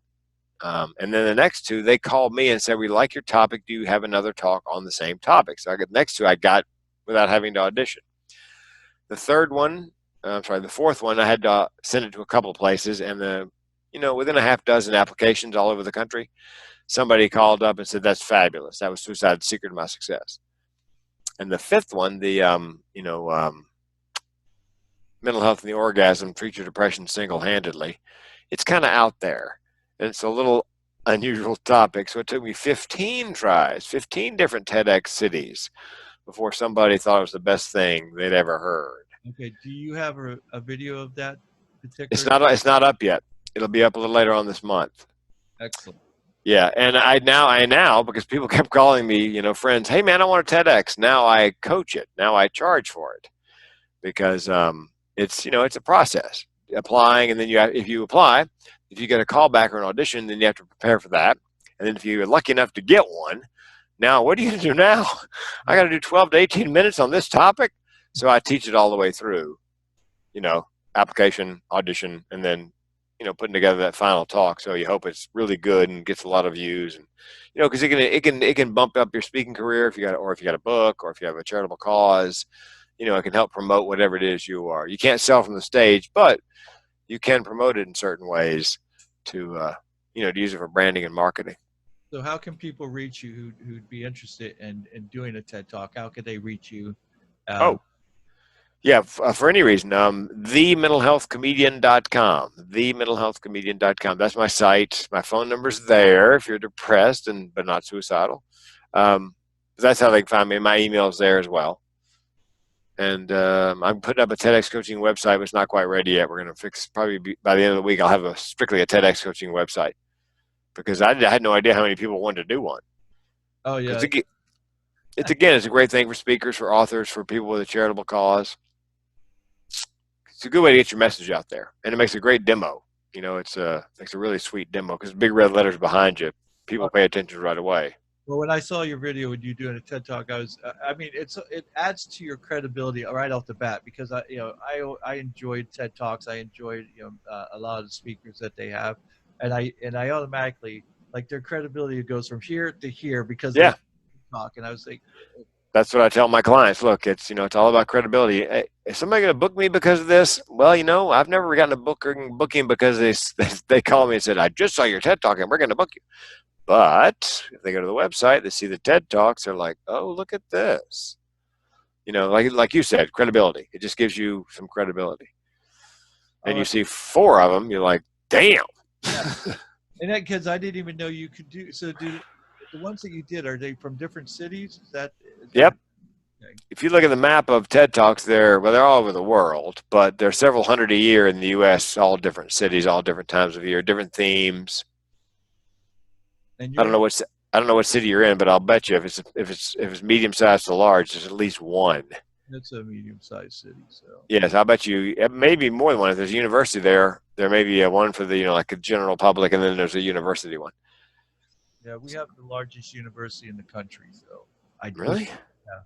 And then the next two, they called me and said, "We like your topic. Do you have another talk on the same topic?" So I got the next two I got without having to audition. The fourth one, I had to send it to a couple of places, and within a half dozen applications all over the country, somebody called up and said, "That's fabulous. That was Suicide's secret to my success." And the fifth one, the mental health and the orgasm, treat your depression single-handedly. It's kind of out there. And it's a little unusual topic. So it took me 15 tries, 15 different TEDx cities before somebody thought it was the best thing they'd ever heard. Okay. Do you have a video of that particular? It's not up yet. It'll be up a little later on this month. Excellent. Yeah, and I now because people kept calling me, friends, "Hey man, I want a TEDx." Now I coach it. Now I charge for it because it's a process. Applying, and then if you apply, if you get a call back or an audition, then you have to prepare for that. And then if you're lucky enough to get one, now what are you going to do now? I got to do 12 to 18 minutes on this topic. So I teach it all the way through, application, audition, and then putting together that final talk. So you hope it's really good and gets a lot of views, and because it can bump up your speaking career if you got a book, or if you have a charitable cause, it can help promote whatever it is you are. You can't sell from the stage, but you can promote it in certain ways to to use it for branding and marketing. So how can people reach you who'd be interested in doing a TED Talk? How could they reach you? For any reason, thementalhealthcomedian.com, thementalhealthcomedian.com. That's my site. My phone number's there if you're depressed but not suicidal. That's how they can find me. My email's there as well. And I'm putting up a TEDx coaching website, but it's not quite ready yet. We're going to fix, by the end of the week, I'll have strictly a TEDx coaching website, because I had no idea how many people wanted to do one. Oh, yeah. It's a great thing for speakers, for authors, for people with a charitable cause. It's a good way to get your message out there, and it makes a great demo. It's a really sweet demo because big red letters behind you. People pay attention right away. Well, when I saw your video when you doing a TED Talk, it adds to your credibility right off the bat, because I enjoyed TED Talks. I enjoyed a lot of the speakers that they have, and I automatically, like, their credibility goes from here to here because they talk. And I was like, that's what I tell my clients. Look, it's all about credibility. Hey, is somebody going to book me because of this? Well, I've never gotten a booking because they called me and said, "I just saw your TED Talk and we're going to book you." But if they go to the website, they see the TED Talks, they're like, oh, look at this. Like you said, credibility. It just gives you some credibility. And you see 4 of them, you're like, damn. Yeah. And that, because I didn't even know you could do. So, do the ones that you did, are they from different cities? Yep. Okay. If you look at the map of TED Talks, they're all over the world, but there's several hundred a year in the U.S., all different cities, all different times of year, different themes. And I don't know what city you're in, but I'll bet you if it's medium sized to large, there's at least one. It's a medium-sized city, so. Yes, I bet you maybe more than one. If there's a university there may be one for the like a general public, and then there's a university one. Yeah, we have the largest university in the country, so Really? Yeah.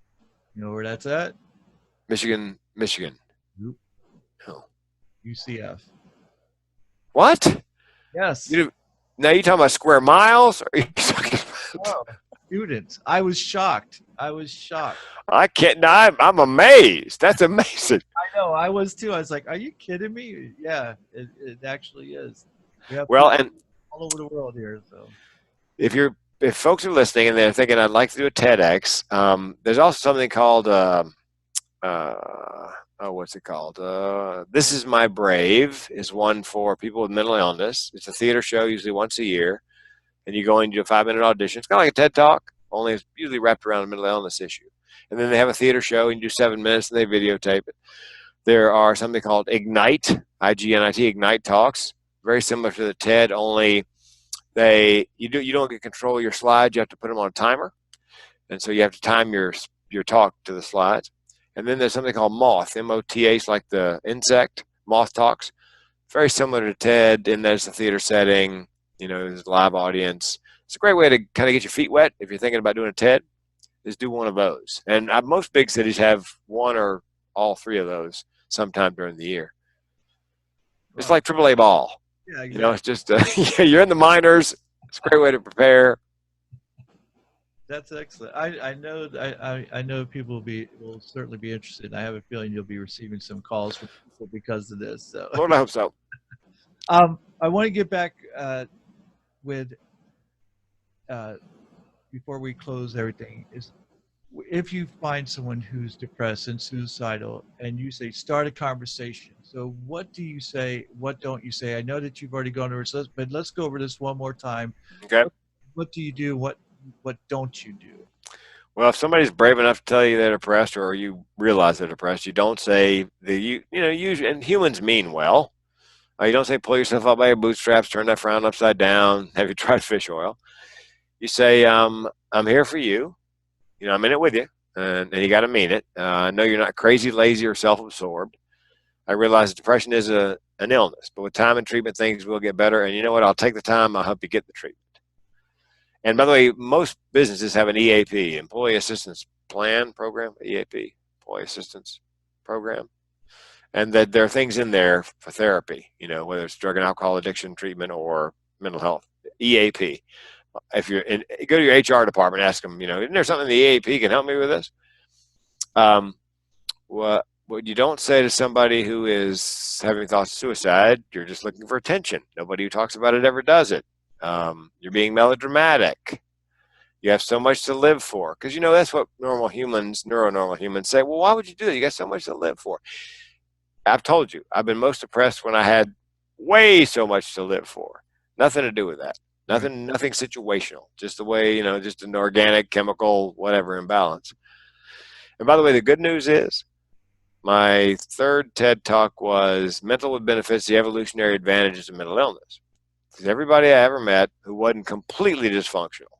You know where that's at? Michigan. Nope. Oh. UCF. What? Yes. Now you talking about square miles? Or are you talking about students? I was shocked. I can't. No, I'm amazed. That's amazing. I know. I was too. I was like, "Are you kidding me?" Yeah, it actually is. Well, and all over the world here. So, if folks are listening and they're thinking, I'd like to do a TEDx, there's also something called what's it called? This Is My Brave is one for people with mental illness. It's a theater show, usually once a year, and you go and do a 5-minute audition. It's kind of like a TED Talk, only it's usually wrapped around a mental illness issue. And then they have a theater show, and you do 7 minutes, and they videotape it. There are something called Ignite, IGNIT, Ignite Talks, very similar to the TED, only you don't get control of your slides. You have to put them on a timer, and so you have to time your talk to the slides. And then there's something called Moth, M-O-T-H, like the insect, Moth Talks. Very similar to TED in that it's a theater setting, there's a live audience. It's a great way to kind of get your feet wet if you're thinking about doing a TED, is do one of those. And most big cities have one or all 3 of those sometime during the year. It's like AAA ball. Yeah, exactly. It's just, you're in the minors. It's a great way to prepare. That's excellent. I know people will certainly be interested. I have a feeling you'll be receiving some calls from people because of this. So, Lord, I hope so. I want to get back with before we close everything. Is if you find someone who's depressed and suicidal, and you say start a conversation. So, what do you say? What don't you say? I know that you've already gone over this, but let's go over this one more time. Okay. What do you do? What don't you do? Well, if somebody's brave enough to tell you they're depressed, or you realize they're depressed, you don't say usually, and humans mean well. You don't say pull yourself up by your bootstraps, turn that frown upside down. Have you tried fish oil? You say I'm here for you. I'm in it with you, and you got to mean it. I know you're not crazy, lazy, or self-absorbed. I realize depression is an illness, but with time and treatment, things will get better. And you know what? I'll take the time. I'll help you get the treatment. And by the way, most businesses have an EAP, Employee Assistance Plan Program, EAP, Employee Assistance Program. And that there are things in there for therapy, whether it's drug and alcohol addiction treatment or mental health, EAP. If go to your HR department, ask them, isn't there something in the EAP can help me with this? What you don't say to somebody who is having thoughts of suicide, you're just looking for attention. Nobody who talks about it ever does it. You're being melodramatic. You have so much to live for. Because, that's what neuronormal humans say. Well, why would you do that? You got so much to live for. I've told you, I've been most depressed when I had way so much to live for. Nothing to do with that. Nothing situational. Just the way, just an organic, chemical, whatever imbalance. And by the way, the good news is my 3rd TED Talk was Mental with Benefits, the Evolutionary Advantages of Mental Illness. Because everybody I ever met who wasn't completely dysfunctional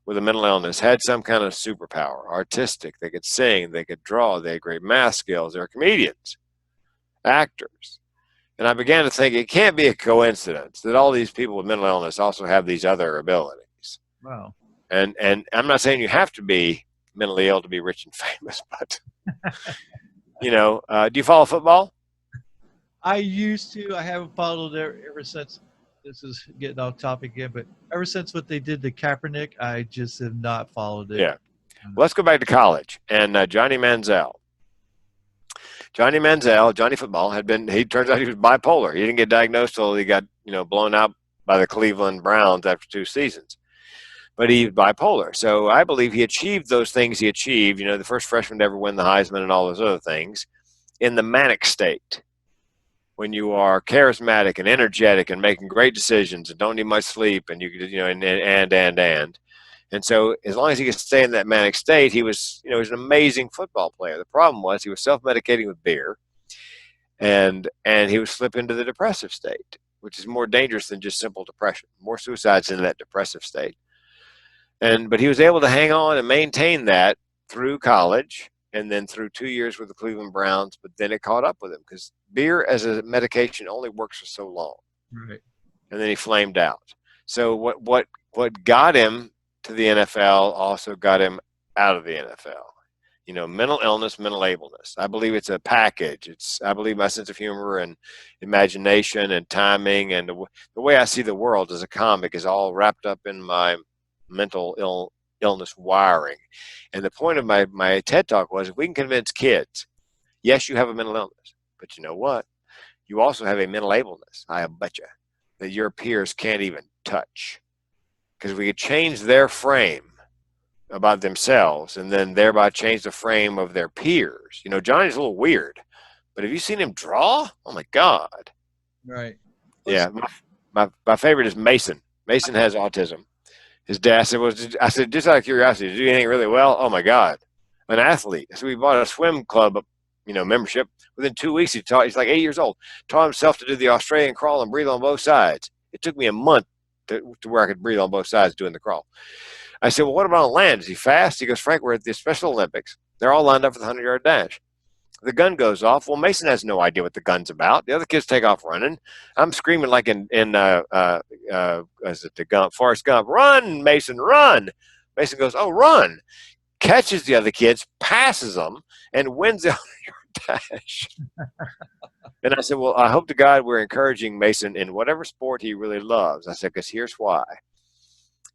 with a mental illness had some kind of superpower, artistic. They could sing, they could draw, they had great math skills. They're comedians, actors. And I began to think it can't be a coincidence that all these people with mental illness also have these other abilities. Wow. And I'm not saying you have to be mentally ill to be rich and famous, but, do you follow football? I used to. I haven't followed it ever since. This is getting off topic again, but ever since what they did to Kaepernick, I just have not followed it. Yeah. Well, let's go back to college. And Johnny Manziel, Johnny Football, he turns out he was bipolar. He didn't get diagnosed till he got, blown out by the Cleveland Browns after 2 seasons. but he's bipolar. So I believe he achieved those things he achieved, the first freshman to ever win the Heisman and all those other things, in the manic state, when you are charismatic and energetic and making great decisions and don't need much sleep, and and so as long as he could stay in that manic state, he was an amazing football player. The problem was he was self-medicating with beer, and he would slip into the depressive state, which is more dangerous than just simple depression. More suicides in that depressive state. But he was able to hang on and maintain that through college, and then through 2 years with the Cleveland Browns. But then it caught up with him, because beer as a medication only works for so long. Right. And then he flamed out. So what got him to the NFL also got him out of the NFL. Mental illness, mental ableness. I believe it's a package. I believe my sense of humor and imagination and timing and the way I see the world as a comic is all wrapped up in my mental illness wiring. And the point of my TED Talk was, if we can convince kids, yes, you have a mental illness, but you know what? You also have a mental ableness, I bet you, that your peers can't even touch. Because we could change their frame about themselves and then thereby change the frame of their peers. Johnny's a little weird, but have you seen him draw? Oh my God. Right. Yeah. My favorite is Mason. Mason has autism. His dad said, I said, just out of curiosity, did you do anything really well? Oh my God. An athlete. So we bought a swim club, membership. Within 2 weeks, he's like 8 years old, taught himself to do the Australian crawl and breathe on both sides. It took me a month to where I could breathe on both sides doing the crawl. I said, well, what about on land? Is he fast? He goes, Frank, we're at the Special Olympics. They're all lined up for the 100-yard dash. The gun goes off. Well, Mason has no idea what the gun's about. The other kids take off running. I'm screaming like is it the Gump, Forrest Gump, run, Mason, run. Mason goes, oh, run. Catches the other kids, passes them, and wins the 100-yard dash. And I said, well, I hope to God we're encouraging Mason in whatever sport he really loves. I said, because here's why.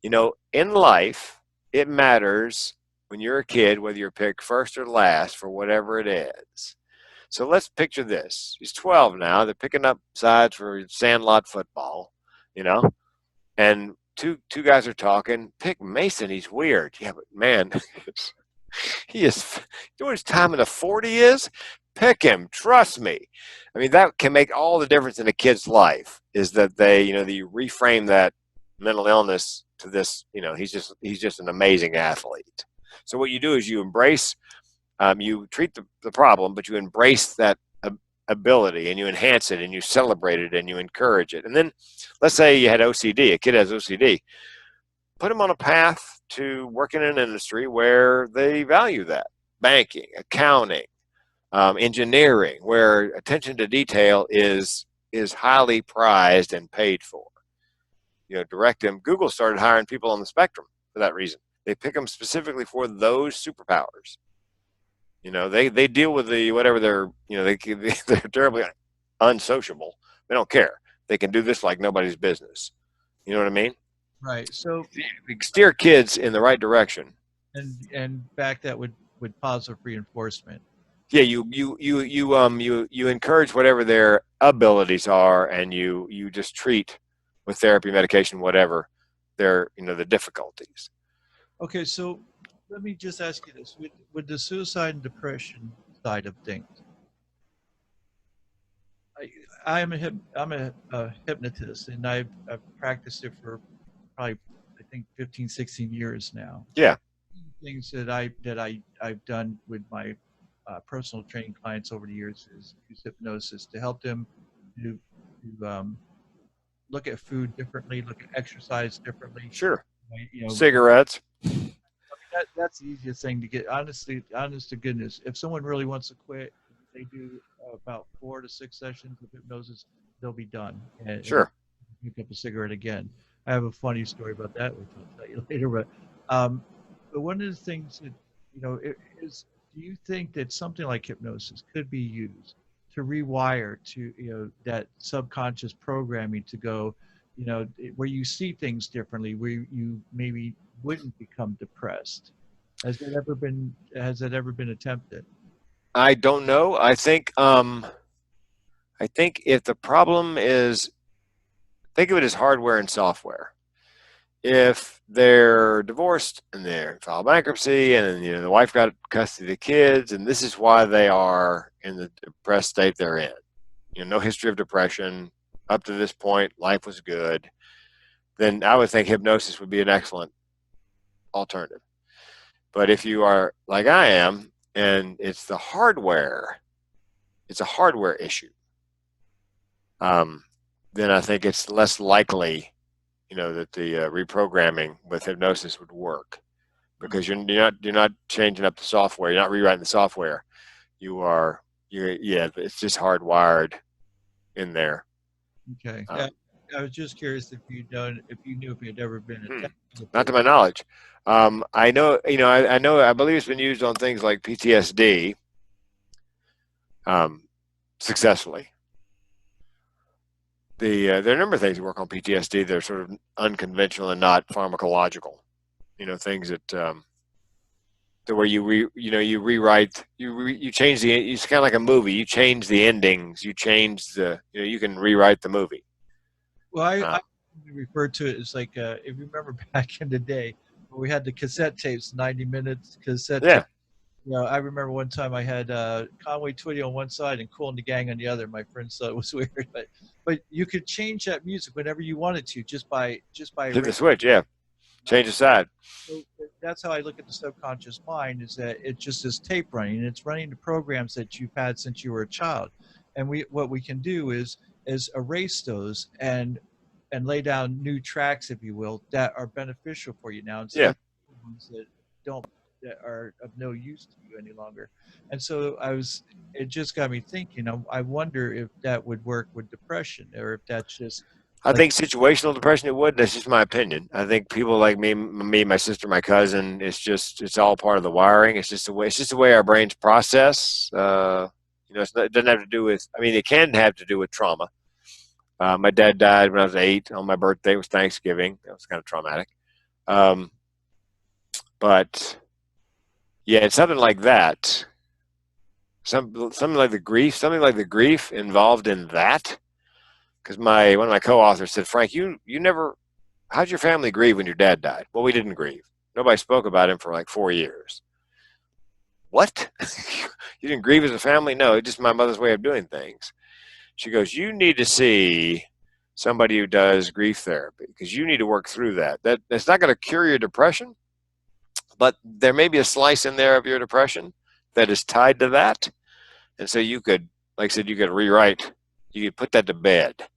In life, it matters when you're a kid, whether you're picked first or last for whatever it is. So let's picture this. He's 12 now. They're picking up sides for sandlot football, and two guys are talking. Pick Mason. He's weird. Yeah, but man, he is. You know what his time in the 40 is? Pick him. Trust me. I mean, that can make all the difference in a kid's life, is that that you reframe that mental illness to this, he's just an amazing athlete. So what you do is you embrace, you treat the problem, but you embrace that ability, and you enhance it, and you celebrate it, and you encourage it. And then let's say you had OCD, a kid has OCD, put him on a path to work in an industry where they value that. Banking, accounting, engineering, where attention to detail is highly prized and paid for. Direct them. Google started hiring people on the spectrum for that reason. They pick them specifically for those superpowers. They deal with the whatever they're terribly unsociable. They don't care. They can do this like nobody's business. You know what I mean? Right. So we steer kids in the right direction, and back that with positive reinforcement. Yeah, you encourage whatever their abilities are, and you just treat with therapy, medication, whatever their the difficulties. Okay, so let me just ask you this: with the suicide and depression side of things, I'm a hypnotist, and I've practiced it for probably, I think, 15, 16 years now. Yeah. Things that I've done with my personal training clients over the years is use hypnosis to help them to look at food differently, look at exercise differently. Sure. Cigarettes. I mean, that's the easiest thing to get. Honest to goodness, if someone really wants to quit, they do about 4 to 6 sessions of hypnosis, they'll be done. Sure. And pick up a cigarette again. I have a funny story about that, which I'll tell you later. But one of the things that is, do you think that something like hypnosis could be used to rewire to that subconscious programming to go, where you see things differently, where you maybe wouldn't become depressed? Has that ever been attempted? I don't know. I think if the problem is, think of it as hardware and software. if they're divorced and they're filed bankruptcy and the wife got custody of the kids and this is why they are in the depressed state they're in, no history of depression up to this point, life was good, then I would think hypnosis would be an excellent alternative. But if you are like I am and it's a hardware issue, then I think it's less likely that the reprogramming with hypnosis would work, because you're not changing up the software, you're not rewriting the software. It's just hardwired in there. Okay. I was just curious if you knew if you had ever been attacked. Not to my knowledge. I know, I believe it's been used on things like PTSD successfully. There are a number of things that work on PTSD that are sort of unconventional and not pharmacological. Things that where you rewrite, you change it's kind of like a movie. You change the endings. You change you can rewrite the movie. Well, I refer to it as like if you remember back in the day when we had the cassette tapes, 90 minutes cassette. Yeah. Tape. I remember one time I had Conway Twitty on one side and Kool and the Gang on the other. My friends thought it was weird, but you could change that music whenever you wanted to just by hit the switch. Yeah, change the side. So that's how I look at the subconscious mind, is that it's just this tape running, and it's running the programs that you've had since you were a child. And what we can do is erase those and lay down new tracks, if you will, that are beneficial for you now, instead of ones that are of no use to you any longer. And so it just got me thinking, I wonder if that would work with depression, or if that's just, I think situational depression, it would. That's just my opinion. I think people like me, my sister, my cousin, it's all part of the wiring. It's just the way our brains process. It doesn't have to do with, it can have to do with trauma. My dad died when I was 8 on my birthday. It was Thanksgiving. That was kind of traumatic. But yeah, it's something like that. Something like the grief involved in that. Because one of my co-authors said, Frank, you never, how'd your family grieve when your dad died? Well, we didn't grieve. Nobody spoke about him for like 4 years. What? You didn't grieve as a family? No, it's just my mother's way of doing things. She goes, you need to see somebody who does grief therapy, because you need to work through that. That's not going to cure your depression, but there may be a slice in there of your depression that is tied to that. And so you could, like I said, you could rewrite, you could put that to bed.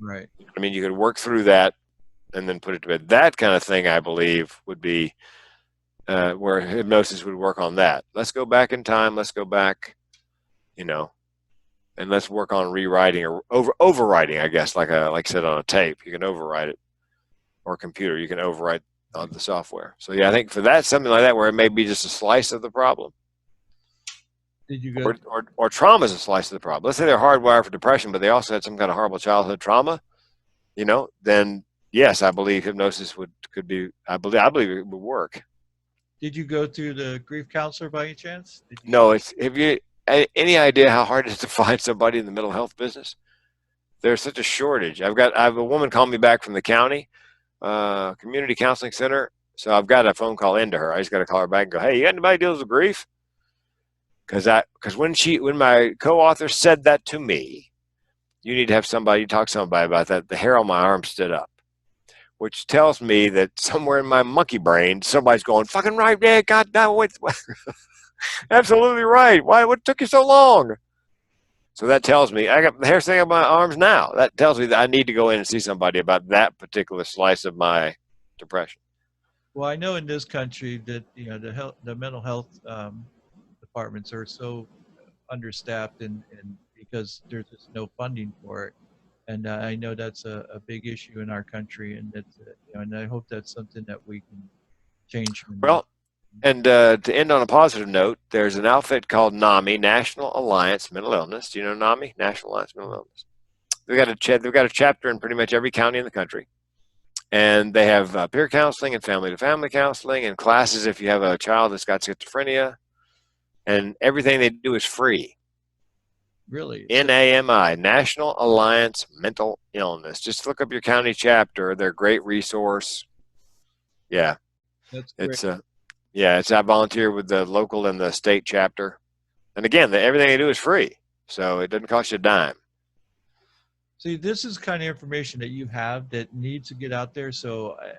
right. You could work through that and then put it to bed. That kind of thing, I believe, would be where hypnosis would work on that. Let's go back in time. Let's go back, and let's work on rewriting or overwriting, I guess, like I said, on a tape. You can overwrite it, or a computer. You can overwrite on the software. So yeah, I think for that, something like that, where it may be just a slice of the problem. Did you go? Or trauma is a slice of the problem. Let's say they're hardwired for depression, but they also had some kind of horrible childhood trauma. Then yes, I believe hypnosis could be. I believe it would work. Did you go to the grief counselor by any chance? No, have you any idea how hard it is to find somebody in the mental health business? There's such a shortage. I have a woman call me back from the county community counseling center. So I've got a phone call into her. I just got to call her back and go, hey, you got anybody deals with grief? Because when my co-author said that to me, you need to have somebody talk to somebody about that, the hair on my arm stood up, which tells me that somewhere in my monkey brain, somebody's going, fucking right, yeah, God, no, wait, absolutely right. Why? What took you so long? So that tells me, I got the hair standing on my arms now. That tells me that I need to go in and see somebody about that particular slice of my depression. Well, I know in this country that the mental health departments are so understaffed, and because there's just no funding for it, and I know that's a big issue in our country, and that's and I hope that's something that we can change. Well, and to end on a positive note, there's an outfit called NAMI, National Alliance Mental Illness. Do you know NAMI, National Alliance Mental Illness? They've got a chapter in pretty much every county in the country. And they have peer counseling and family-to-family counseling and classes if you have a child that's got schizophrenia. And everything they do is free. Really? NAMI, National Alliance Mental Illness. Just look up your county chapter. They're a great resource. Yeah, That's great. it's I volunteer with the local and the state chapter, and again, everything they do is free, so it doesn't cost you a dime. See, this is kind of information that you have that needs to get out there. So, I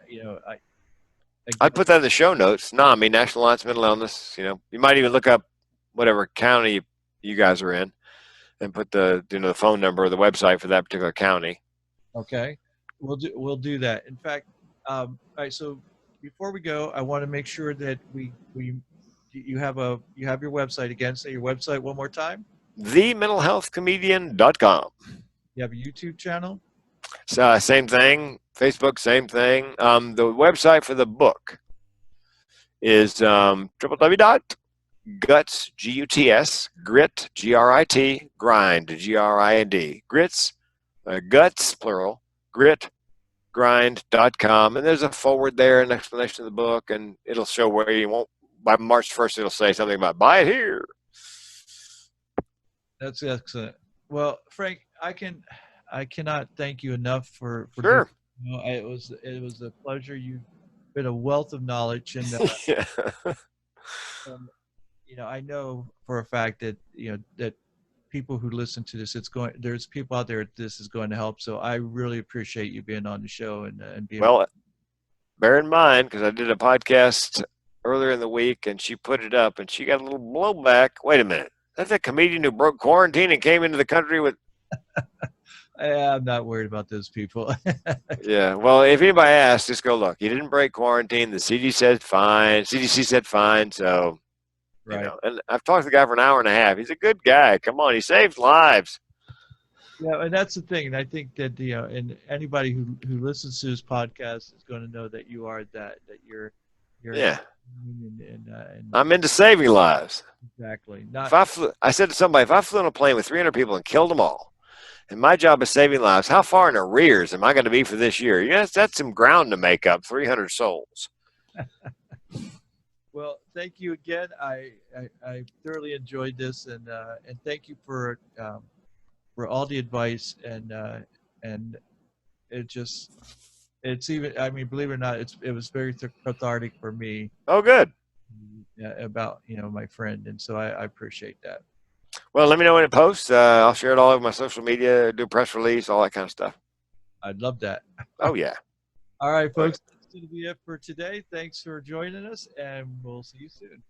again, put that in the show notes. NAMI, National Alliance Mental Illness. You might even look up whatever county you guys are in, and put the phone number or the website for that particular county. okay, we'll do that. In fact, all right. So before we go, I want to make sure that you have your website again. Say your website one more time. TheMentalHealthComedian.com. You have a YouTube channel. So, same thing. Facebook, same thing. The website for the book is www.guts, G-U-T-S, grit, G-R-I-T, grind, G-R-I-N-D, grits, guts, plural, grit, grind.com. And there's a forward there, an explanation of the book, and it'll show where you won't. By March 1st, it'll say something about buy it here. That's excellent. Well, Frank, I cannot thank you enough for Sure. it was a pleasure. You've been a wealth of knowledge, and Yeah. and I know for a fact that that people who listen to this, there's people out there this is going to help. So I really appreciate you being on the show and being. Well, bear in mind, because I did a podcast earlier in the week, and she put it up, and she got a little blowback. Wait a minute. That's a comedian who broke quarantine and came into the country with. I'm not worried about those people. Yeah. Well, if anybody asks, just go look. He didn't break quarantine. The CDC said fine. CDC said fine. So, Right. And I've talked to the guy for an hour and a half. He's a good guy. Come on. He saves lives. Yeah, and that's the thing. And I think that and anybody who listens to this podcast is going to know that you are that you're Yeah. and I'm into saving lives. exactly. I said to somebody, if I flew on a plane with 300 people and killed them all, and my job is saving lives, how far in arrears am I going to be for this year? Yes, that's some ground to make up. 300 souls. Well, thank you again. I thoroughly enjoyed this, and thank you for all the advice and it's even, I mean, believe it or not, it was very cathartic for me. Oh, good. About my friend, and so I appreciate that. Well, let me know when it posts. I'll share it all over my social media, do a press release, all that kind of stuff. I'd love that. Oh, yeah. All right, folks, that's going to be it for today. Thanks for joining us, and we'll see you soon.